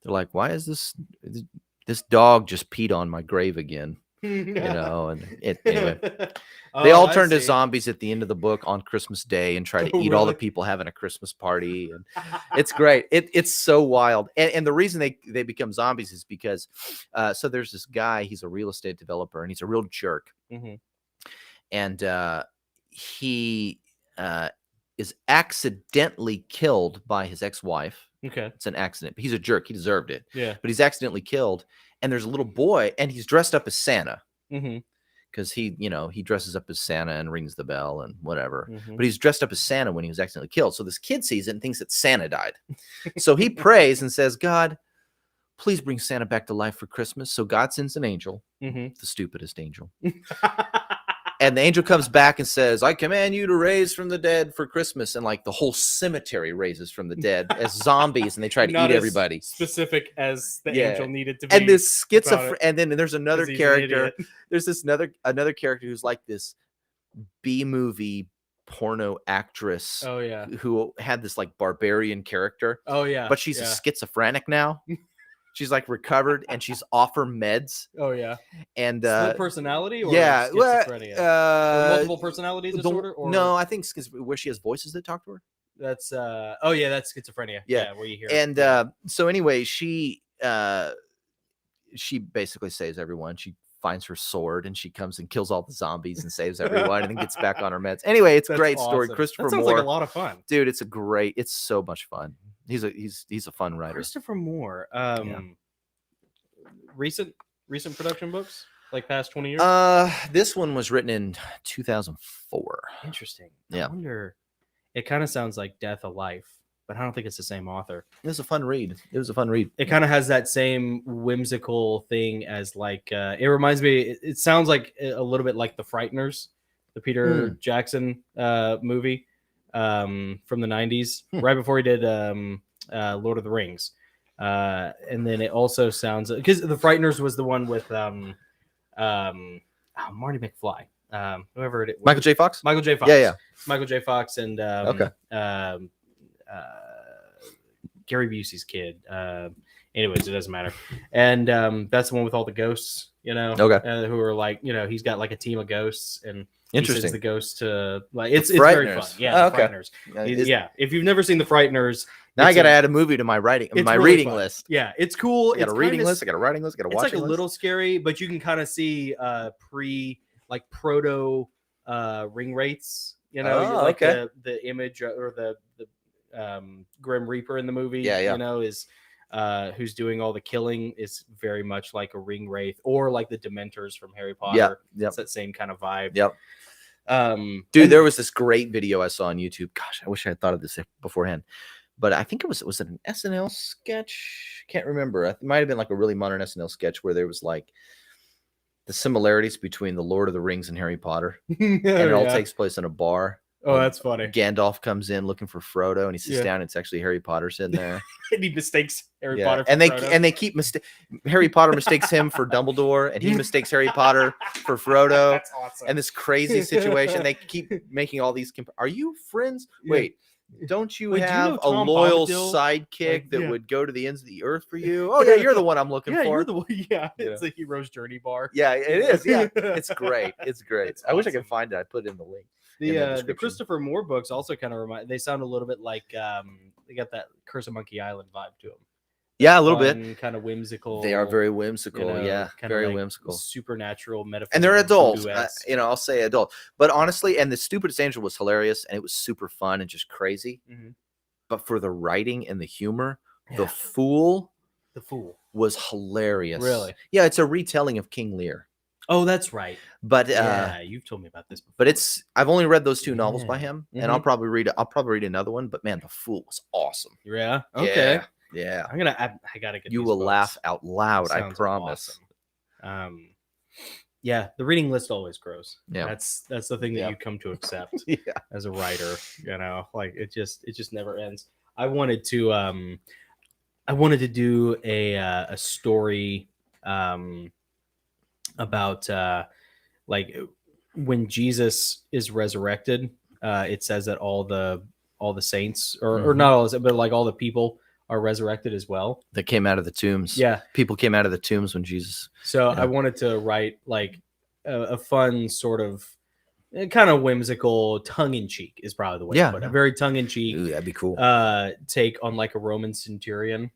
They're like, "Why is this dog just peed on my grave again?" And anyway. They all turn to zombies at the end of the book on Christmas Day and try to eat all the people having a Christmas party. And it's great. It's so wild. And the reason they become zombies is because so there's this guy, he's a real estate developer, and he's a real jerk. Mhm. And he is accidentally killed by his ex-wife. Okay. It's an accident. He's a jerk. He deserved it. Yeah. But he's accidentally killed. And there's a little boy, and he's dressed up as Santa. Mm-hmm. Because he dresses up as Santa and rings the bell and whatever. Mhm. But he's dressed up as Santa when he was accidentally killed. So this kid sees it and thinks that Santa died. So he prays and says, "God, please bring Santa back to life for Christmas." So God sends an angel, Mm-hmm. the stupidest angel. And the angel comes back and says, "I command you to raise from the dead for Christmas." And like the whole cemetery raises from the dead as zombies, and they try to Not eat as everybody. specific as the Yeah. angel needed to be. And this about it, schizophrenic, and then there's another 'cause he's an character. idiot. There's this another character who's like this B-movie porno actress Oh yeah. who had this like barbarian character, Oh yeah. but she's yeah. a schizophrenic now. She's like recovered and she's off her meds. Oh yeah. And Split personality or yeah, schizophrenia? Or multiple personality the- disorder? Or no, I think where she has voices that talk to her. that's oh yeah, that's schizophrenia. Yeah. Where you hear And it. so anyway, she basically saves everyone. She finds her sword and she comes and kills all the zombies and saves everyone and then gets back on her meds. Anyway, it's a That's great story. awesome. Christopher That sounds Moore, like a lot of fun. dude, it's so much fun. He's a fun writer. Christopher Moore. Recent production books, like past 20 years. This one was written in 2004. Interesting. Yeah. I wonder. It kind of sounds like Death of Life, but I don't think it's the same author. It was a fun read. It kind of has that same whimsical thing as like it reminds me. It sounds like a little bit like The Frighteners, the Peter Jackson movie from the 90s, right before he did Lord of the Rings. And then it also sounds because The Frighteners was the one with Marty McFly, whoever it was. Michael J. Fox. Michael J. Fox. Yeah. Michael J. Fox and Gary Busey's kid. Anyways, it doesn't matter. And that's the one with all the ghosts, Okay. who are like, he's got like a team of ghosts and he sends Interesting. the ghosts to like it's very fun. Frighteners. Yeah, Oh, The okay. Frighteners. Yeah, if you've never seen The Frighteners, Now I it's got to a- add a movie to my it's really reading fun. list. Yeah, it's cool. I got a reading list. I got a writing list. I got a It's watching like a list. little scary, but you can kind of see proto ring wraiths. Oh, like okay. the image or the Grim Reaper in the movie. Yeah. Is who's doing all the killing is very much like a ring wraith or like the Dementors from Harry Potter. Yep. It's that same kind of vibe. Yep. Dude, there was this great video I saw on YouTube. Gosh, I wish I had thought of this beforehand. But I think was it an SNL sketch? Can't remember. It might have been like a really modern SNL sketch where there was like the similarities between the Lord of the Rings and Harry Potter. And it all takes place in a bar. Oh, that's funny. Gandalf comes in looking for Frodo, and he sits down. And it's actually Harry Potter sitting there. And he mistakes Harry Potter for Frodo. And they keep Harry Potter mistakes him for Dumbledore, and he mistakes Harry Potter for Frodo. That's awesome. And this crazy situation. They keep making all these. Are you friends? Wait. Don't you have a loyal sidekick that would go to the ends of the earth for you? Oh yeah, you're the one I'm looking for. You're the one. Yeah, it's a hero's journey bar. Yeah, it is. Yeah, it's great. It's great. It's awesome. I wish I could find it. I put it in the link. The Christopher Moore books also kind of they sound a little bit like they got that Curse of Monkey Island vibe to them. Yeah, a little bit. Kind of whimsical. They are very whimsical. Yeah, very like whimsical. Supernatural metaphor. And they're adults. I'll say adult. But honestly, and The Stupidest Angel was hilarious, and it was super fun and just crazy. Mm-hmm. But for the writing and the humor, The Fool was hilarious. Really? Yeah, it's a retelling of King Lear. Oh, that's right. But you've told me about this before. But I've only read those two novels by him, and I'll probably read another one. But man, The Fool was awesome. Yeah. Okay. Yeah. I gotta get. You will laugh out loud. I promise. Awesome. Yeah, the reading list always grows. Yeah, that's the thing that you come to accept as a writer. Like it just never ends. I wanted to do a story about like when Jesus is resurrected. It says that all the saints or not all, but like all the people are resurrected as well. That came out of the tombs. Yeah, people came out of the tombs when Jesus. So I wanted to write like a fun sort of kind of whimsical, tongue-in-cheek is probably the way to put it. A very tongue-in-cheek. Ooh, that'd be cool. Take on like a Roman centurion,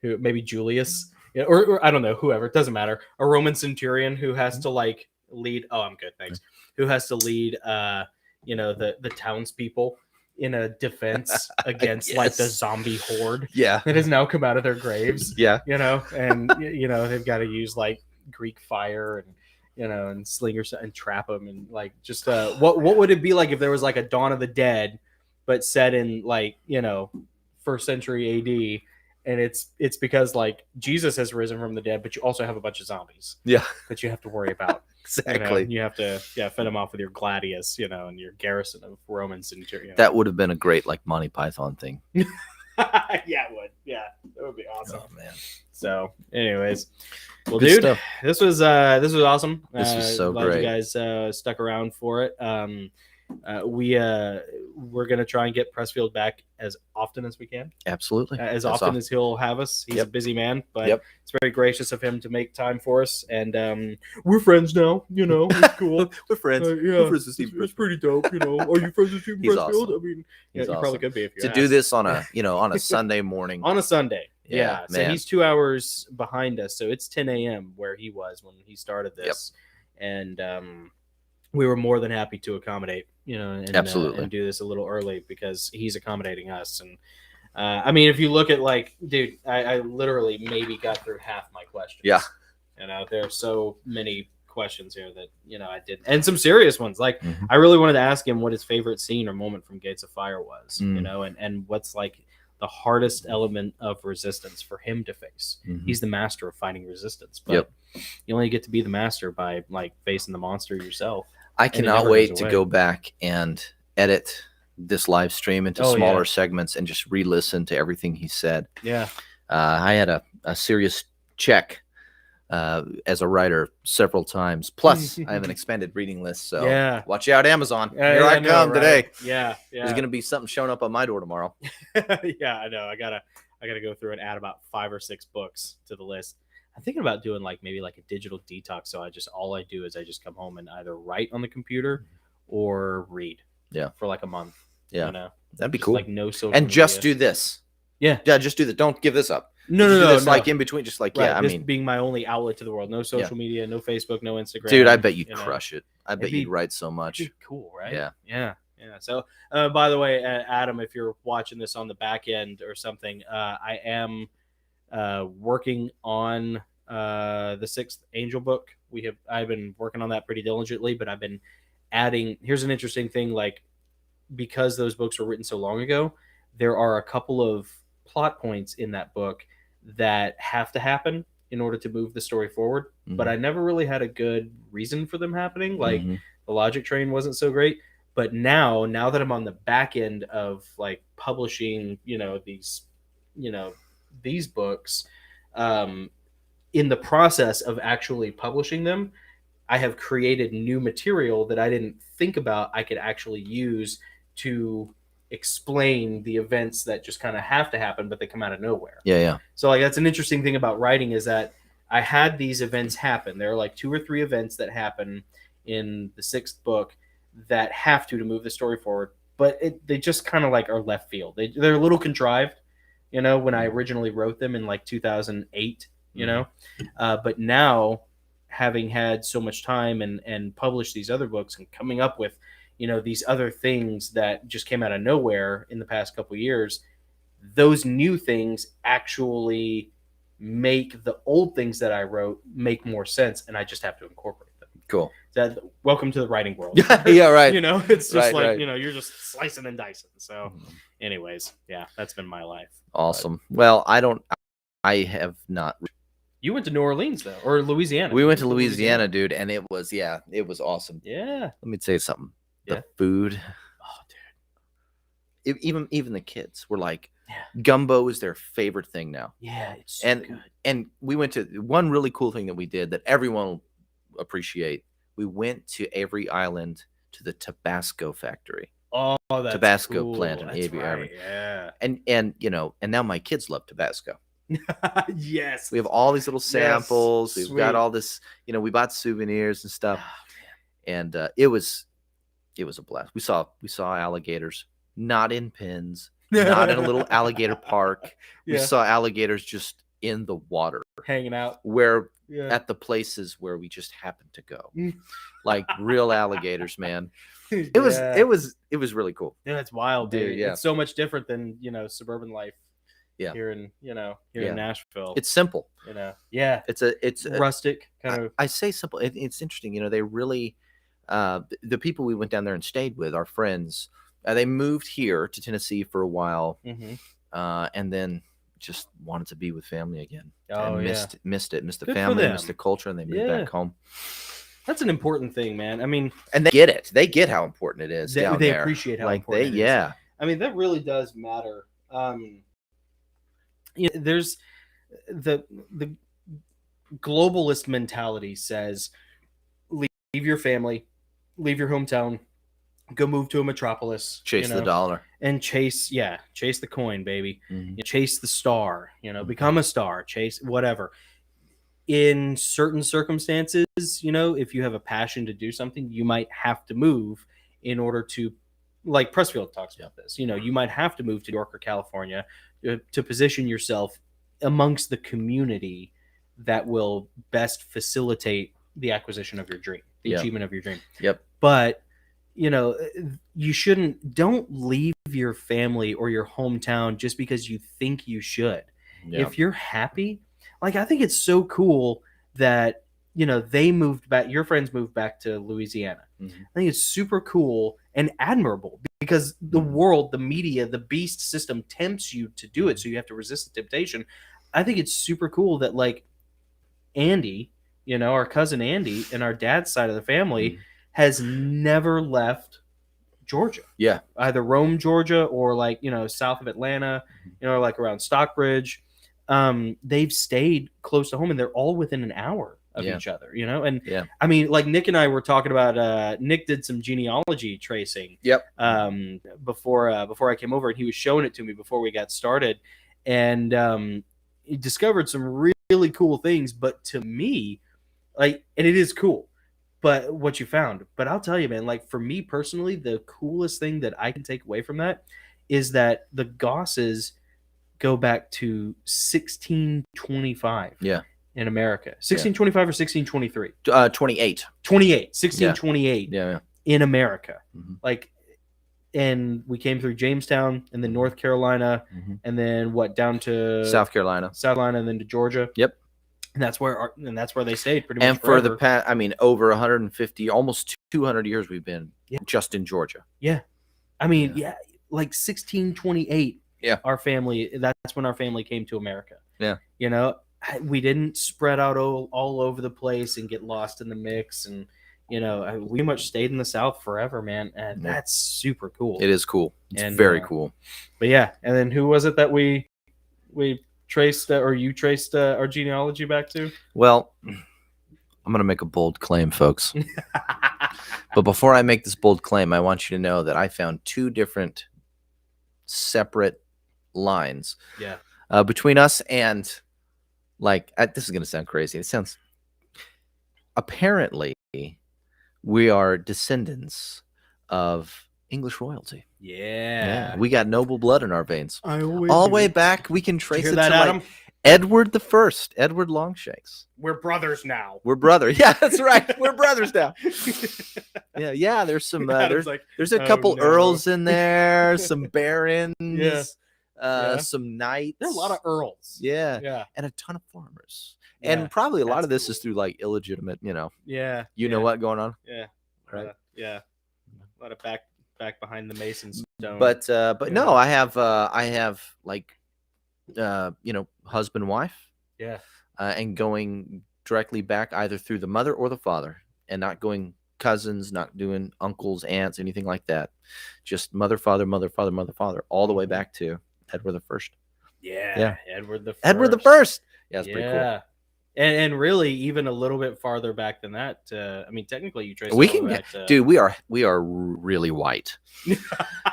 who maybe Julius, or I don't know, whoever. It doesn't matter. A Roman centurion who has to like lead. Oh, I'm good, thanks. Who has to lead, the townspeople in a defense against like the zombie horde that has now come out of their graves. And they've got to use like Greek fire and slingers and trap them, and like just what would it be like if there was like a Dawn of the Dead but set in like 1st century AD, and it's because like Jesus has risen from the dead, but you also have a bunch of zombies that you have to worry about. Exactly. You have to fend them off with your gladius, and your garrison of Roman centurions. That would have been a great like Monty Python thing. Yeah, it would. Yeah, that would be awesome. Oh man. So, anyways, well, Good dude, stuff. this was awesome. This was so glad great. You guys stuck around for it. We're gonna try and get Pressfield back as often as we can. Absolutely. As often as he'll have us. He's a busy man, but it's very gracious of him to make time for us. And we're friends now. It's cool. We're friends. We're friends with Steve. It's pretty dope. Are you friends with Steve Pressfield? Awesome. I mean, you awesome. probably could be if you to do this on a on a Sunday morning. On a Sunday. Yeah. So man. he's 2 hours behind us. So it's 10 a.m. where he was when he started this. And we were more than happy to accommodate, Absolutely. And do this a little early because he's accommodating us. And I mean, if you look at like, dude, I literally maybe got through half my questions. Yeah. There are so many questions here that, I did. And some serious ones. Like I really wanted to ask him what his favorite scene or moment from Gates of Fire was, and what's like the hardest element of resistance for him to face. He's the master of finding resistance, but you only get to be the master by like facing the monster yourself. I cannot wait to go back and edit this live stream into smaller segments and just re-listen to everything he said. Yeah. I had a serious check as a writer several times. Plus, I have an expanded reading list. So watch out, Amazon. Here I come today. Yeah. There's going to be something showing up on my door tomorrow. Yeah, I know. I gotta go through and add about 5 or 6 books to the list. I'm thinking about doing like maybe like a digital detox. So all I do is I just come home and either write on the computer or read. Yeah. For like a month. Yeah. That'd be just cool. Like no social and media. Just do this. Yeah. Yeah. Just do that. Don't give this up. No. Like in between, just like, right. This being my only outlet to the world. No social media, no Facebook, no Instagram. Dude, I bet you'd crush it. I bet you'd write so much. Cool, right? Yeah. Yeah. So, by the way, Adam, if you're watching this on the back end or something, I am working on the 6th Angel book. I've been working on that pretty diligently, but I've been adding. Here's an interesting thing, like, because those books were written so long ago, there are a couple of plot points in that book that have to happen in order to move the story forward. But I never really had a good reason for them happening. Like the logic train wasn't so great. But now that I'm on the back end of like publishing, these books, in the process of actually publishing them, I have created new material that I didn't think about I could actually use to explain the events that just kind of have to happen, but they come out of nowhere. Yeah. So like that's an interesting thing about writing, is that I had these events happen. There are like 2 or 3 events that happen in the 6th book that have to move the story forward, but they just kind of like are left field. They're a little contrived, when I originally wrote them in like 2008, but now, having had so much time and published these other books and coming up with, these other things that just came out of nowhere in the past couple of years, those new things actually make the old things that I wrote make more sense, and I just have to incorporate them. Cool. Welcome to the writing world. Yeah, right. It's just right. you're just slicing and dicing. So anyways, yeah, that's been my life. Awesome. Well, I have not. You went to New Orleans though, or Louisiana? We went to Louisiana, dude, and it was awesome. Yeah. Let me tell you something. Yeah. The food. Oh, dude. Even the kids were like, gumbo is their favorite thing now. Yeah, it's so good. And we went to one really cool thing that we did that everyone will appreciate. We went to Avery Island to the Tabasco factory. Oh, that's Tabasco cool. plant in That's Avery right. Island. Yeah. And now my kids love Tabasco. Yes. We have all these little samples. Yes, We've got all this, we bought souvenirs and stuff. Oh, and it was a blast. We saw alligators, not in pens, not in a little alligator park. We saw alligators just in the water, hanging out at the places where we just happened to go. Like real alligators, man. It was really cool. Yeah, it's wild, dude. Yeah. It's so much different than, suburban life. Yeah. Here in Nashville. It's simple. Yeah. It's rustic kind of. I say simple. It's interesting. They really, the people we went down there and stayed with, our friends, they moved here to Tennessee for a while, and then just wanted to be with family again. Oh, and yeah. Missed the Good family, for missed the culture, and they moved back home. That's an important thing, man. I mean, and they get it. They get how important it is. They there. appreciate how like important they, it is. yeah. I mean, that really does matter. There's the globalist mentality says, leave your family, leave your hometown, go move to a metropolis, chase the dollar, and chase the coin, baby. Chase the star, become a star, chase whatever. In certain circumstances, if you have a passion to do something, you might have to move in order to, like Pressfield talks about this, you might have to move to New York or California to position yourself amongst the community that will best facilitate the acquisition of your dream, the achievement of your dream. Yep. But, don't leave your family or your hometown just because you think you should. Yeah. If you're happy, like, I think it's so cool that, they moved back, your friends moved back to Louisiana. I think it's super cool and admirable because the world, the media, the beast system tempts you to do it. So you have to resist the temptation. I think it's super cool that, like, Andy, our cousin Andy and our dad's side of the family has never left Georgia. Yeah. Either Rome, Georgia, or like, south of Atlanta, like around Stockbridge. They've stayed close to home and they're all within an hour of each other, and I mean, like Nick and I were talking about, Nick did some genealogy tracing. Yep. Before I came over, and he was showing it to me before we got started, and he discovered some really cool things. But to me, like, and it is cool, but what you found. But I'll tell you, man, like for me personally, the coolest thing that I can take away from that is that the Gosses go back to 1625. Yeah. In America, 1625 or 1623? 28. 1628. Yeah. In America, like, and we came through Jamestown, and then North Carolina, and then down to South Carolina, and then to Georgia. Yep. And that's where they stayed pretty much. And forever. for the past, over 150, almost 200 years we've been just in Georgia. Yeah. I mean, like 1628. Yeah. That's when our family came to America. Yeah. You know, we didn't spread out all over the place and get lost in the mix. And, you know, we much stayed in the South forever, man. And that's super cool. It is cool. It's And, very cool. But yeah. And then who was it that we traced or you traced our genealogy back to? Well, I'm going to make a bold claim, folks. But before I make this bold claim, I want you to know that I found 2 different separate lines between us and, like, this is going to sound crazy. It sounds, apparently, we are descendants of English royalty. Yeah. We got noble blood in our veins. All All the way back, we can trace hear it that, to Adam? like Edward the First, Edward Longshanks. We're brothers now. We're brothers. Yeah, that's right. We're brothers now. Yeah. There's some. There's a couple earls in there, some barons, some knights. There's a lot of earls. Yeah, and a ton of farmers. And probably a lot of this is through like illegitimate, you know what going on. Yeah, right. A lot of back behind the Mason stone. But no, I have like husband, wife. Yeah. And going directly back either through the mother or the father, and not going cousins, not doing uncles, aunts, anything like that. Just mother, father, all the way back to Edward the First. Yeah. Edward the First. Yeah, it's pretty cool. And really, even a little bit farther back than that. I mean, technically, you trace. We can get, dude. We are really white,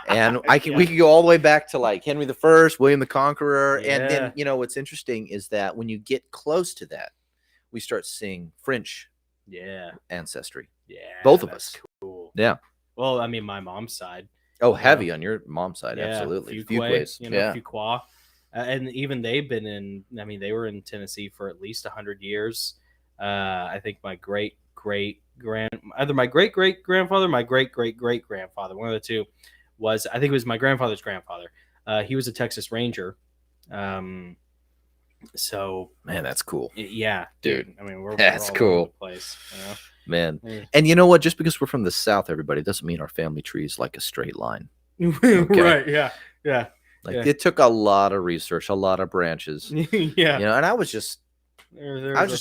and we can go all the way back to like Henry the First, William the Conqueror, and then what's interesting is that when you get close to that, we start seeing French, ancestry. Yeah, both of us. Cool. Yeah. Well, I mean, my mom's side. Oh, heavy on your mom's side, absolutely. Fuquay, and even they've been in. I mean, they were in Tennessee for at least 100 years. I think my great great grandfather, my great great grandfather, one of the two, was, I think it was my grandfather's grandfather. He was a Texas Ranger. So man, that's cool. Yeah, dude. I mean, that's all cool. over the place, man. And you know what? Just because we're from the South, everybody, doesn't mean our family tree is like a straight line. Okay? Right? Yeah. Like it took a lot of research, a lot of branches. And I was just,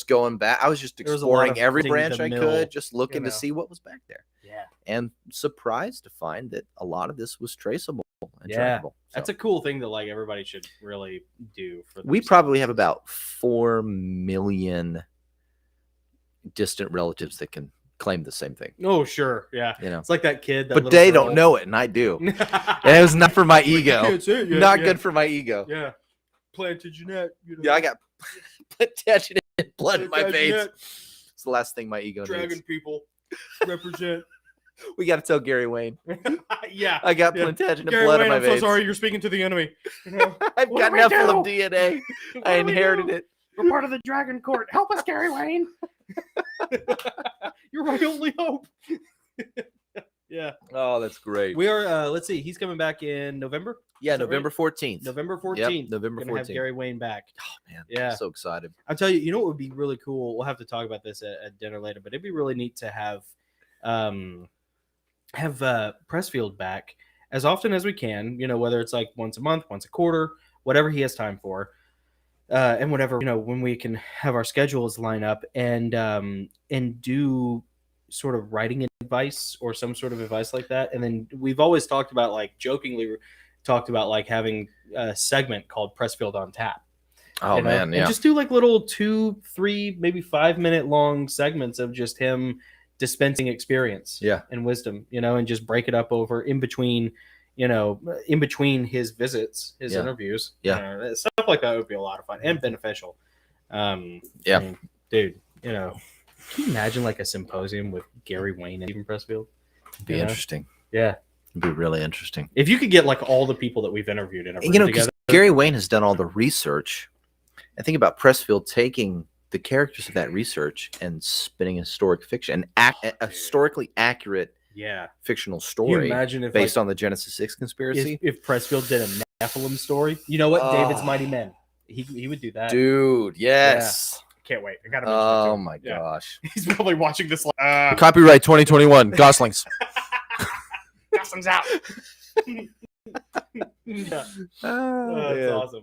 going back. I was just exploring every branch I could, just looking to see what was back there. Yeah. And surprised to find that a lot of this was traceable and trackable. So that's a cool thing that like everybody should really do. We probably have about 4 million distant relatives that can claim the same thing. Oh, sure. Yeah. It's like that kid. But they don't know it, and I do. And it was not for my ego. Not good for my ego. Yeah. Plantagenet. Yeah, I got Plantagenet blood in my veins. It's the last thing my ego needs. Dragon people represent. We got to tell Gary Wayne. Yeah. I got Plantagenet Gary blood Wayne, in my I'm veins. so sorry you're speaking to the enemy. I've got enough DNA. I inherited it. We're part of the Dragon Court. Help us, Gary Wayne. You're my only hope. Yeah. Oh, that's great. We are, let's see, he's coming back in November? Yeah, November 14th. November 14th. Yep, November 14th. Gonna have Gary Wayne back. Oh, man. Yeah. I'm so excited. I'll tell you, what would be really cool? We'll have to talk about this at dinner later, but it'd be really neat to have Pressfield back as often as we can, whether it's like once a month, once a quarter, whatever he has time for. And whatever, when we can have our schedules line up and do sort of writing advice or some sort of advice like that. And then we've always talked about, like, jokingly talked about like having a segment called Pressfield on Tap. Oh, man. Yeah. And just do like little 2, 3, maybe 5 minute long segments of just him dispensing experience and wisdom, and just break it up over in between his visits, his interviews. Yeah. Stuff like that would be a lot of fun and beneficial. I mean, dude, can you imagine like a symposium with Gary Wayne and even Pressfield? It'd be interesting. Yeah. It'd be really interesting. If you could get like all the people that we've interviewed in a room together. Gary Wayne has done all the research. I think about Pressfield taking the characters of that research and spinning historic fiction, a historically accurate fictional story based on the Genesis 6 conspiracy. If Pressfield did a Nephilim story, you know what? David's Mighty Men. He would do that. Dude, yes. Yeah. can't wait. I gotta mention it to Oh him. my Yeah. gosh. He's probably watching this. Like, Copyright 2021. Goslings. Goslings out. Yeah. That's awesome.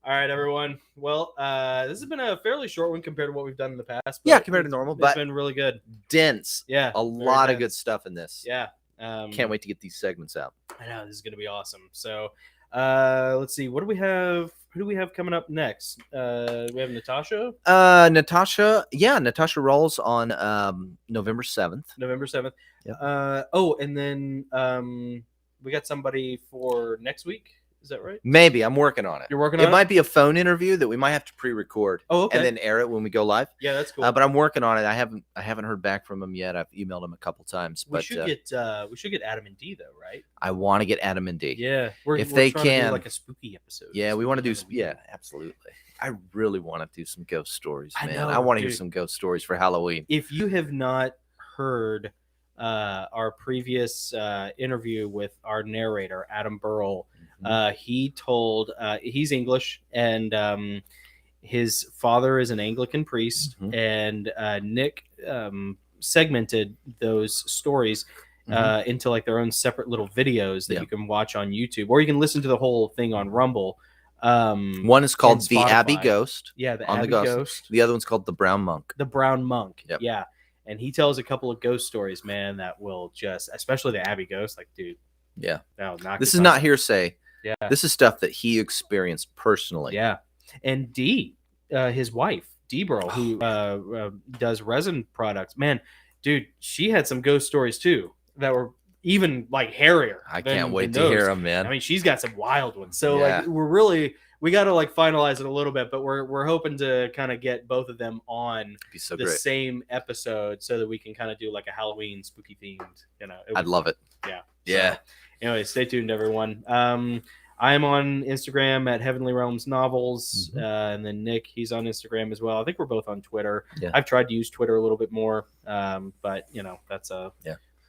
All right, everyone. Well, this has been a fairly short one compared to what we've done in the past. Yeah, but compared to normal, it's but been really good. dense. Yeah, A very lot of dense. good stuff in this. Yeah. Can't wait to get these segments out. I know this is gonna be awesome. So, let's see. What do we have? Who do we have coming up next? We have Natasha, Natasha rolls on November 7th. November 7th. Yep. And then we got somebody for next week. Is that right? Maybe. I'm working on it. You're working on It might be a phone interview that we might have to pre-record Oh, okay. and then air it when we go live. Yeah, that's cool. But I'm working on it. I haven't heard back from him yet. I've emailed him a couple times. we But should get Adam and D though, right? I want to get Adam and D. Yeah, If they trying to do can. like a spooky episode. Yeah, we want to do. Halloween. Yeah, absolutely. I really want to do some ghost stories, I man. know, I want to hear dude. some ghost stories for Halloween. If you have not heard our previous interview with our narrator Adam Burrell, he told he's English and his father is an Anglican priest, Mhm. and Nick segmented those stories into like their own separate little videos that Yeah. you can watch on YouTube, or you can listen to the whole thing on Rumble. One is called and The Abbey Spotify. Ghost. Yeah, the on the Abbey Ghost. Ghost. The other one's called The Brown Monk. The Brown Monk. Yep. Yeah. And he tells a couple of ghost stories, man, that will just, especially the Abbey Ghost, like, dude. Yeah. That'll knock This your is not socks hearsay. Yeah. This is stuff that he experienced personally. Yeah. And Dee, his wife, Dee Burrell, who does resin products, man, dude, she had some ghost stories too that were even like hairier. I than- can't wait than to hear those. them, man. I mean, she's got some wild ones. So Yeah. like we got to like finalize it a little bit, but we're hoping to kind of get both of them on It'd be so the great. same episode so that we can kind of do like a Halloween spooky themed, I'd love it. Yeah. Yeah. So, anyway, stay tuned, everyone. I am on Instagram at Heavenly Realms Novels, and then Nick, he's on Instagram as well. I think we're both on Twitter. Yeah. I've tried to use Twitter a little bit more, but that's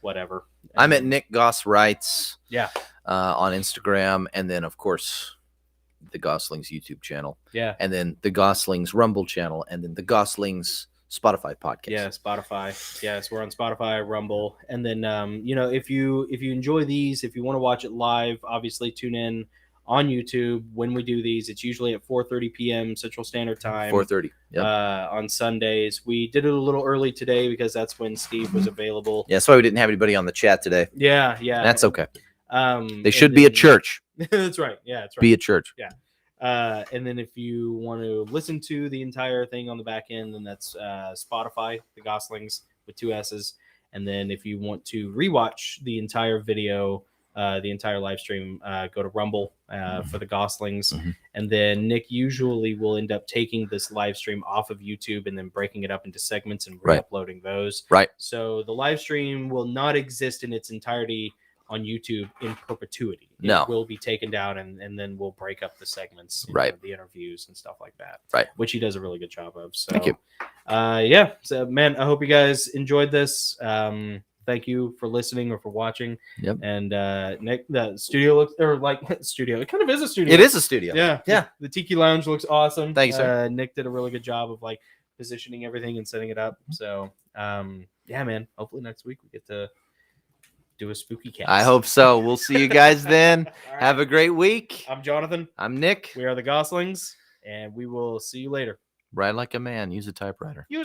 whatever. I'm at Nick Goss Writes. Yeah. On Instagram, and then of course the Gosslings YouTube channel, Yeah. and then the Gosslings Rumble channel, and then the Gosslings Spotify podcast. Yeah, Spotify. Yes, we're on Spotify, Rumble, and then if you enjoy these, if you want to watch it live, obviously tune in on YouTube when we do these. It's usually at 4:30 p.m. Central Standard Time. 4:30. Yep. On Sundays. We did it a little early today because that's when Steve was available. Yeah, that's why we didn't have anybody on the chat today. Yeah. That's okay. They And should be a then- church. That's right. Yeah, that's right. Be a church. And then if you want to listen to the entire thing on the back end, then that's Spotify, the Gosslings with 2 S's. And then if you want to rewatch the entire video, the entire live stream, go to Rumble for the Gosslings. Mhm. And then Nick usually will end up taking this live stream off of YouTube and then breaking it up into segments and Right. re-uploading those. Right. So the live stream will not exist in its entirety on YouTube in perpetuity. No. It will be taken down and then we'll break up the segments, Right. the interviews and stuff like that. Right. Which he does a really good job of. So Thank you. Yeah. So man, I hope you guys enjoyed this. Thank you for listening or for watching. Yep. And Nick, the studio looks studio. It kind of is a studio. It is a studio. Yeah. Yeah. The Tiki Lounge looks awesome. Thank you, sir. Nick did a really good job of like positioning everything and setting it up. So yeah, man. Hopefully next week we get to do a spooky cast. I hope so. We'll see you guys then. All right. Have a great week. I'm Jonathan. I'm Nick. We are the Goslings, and we will see you later. Ride like a man. Use a typewriter.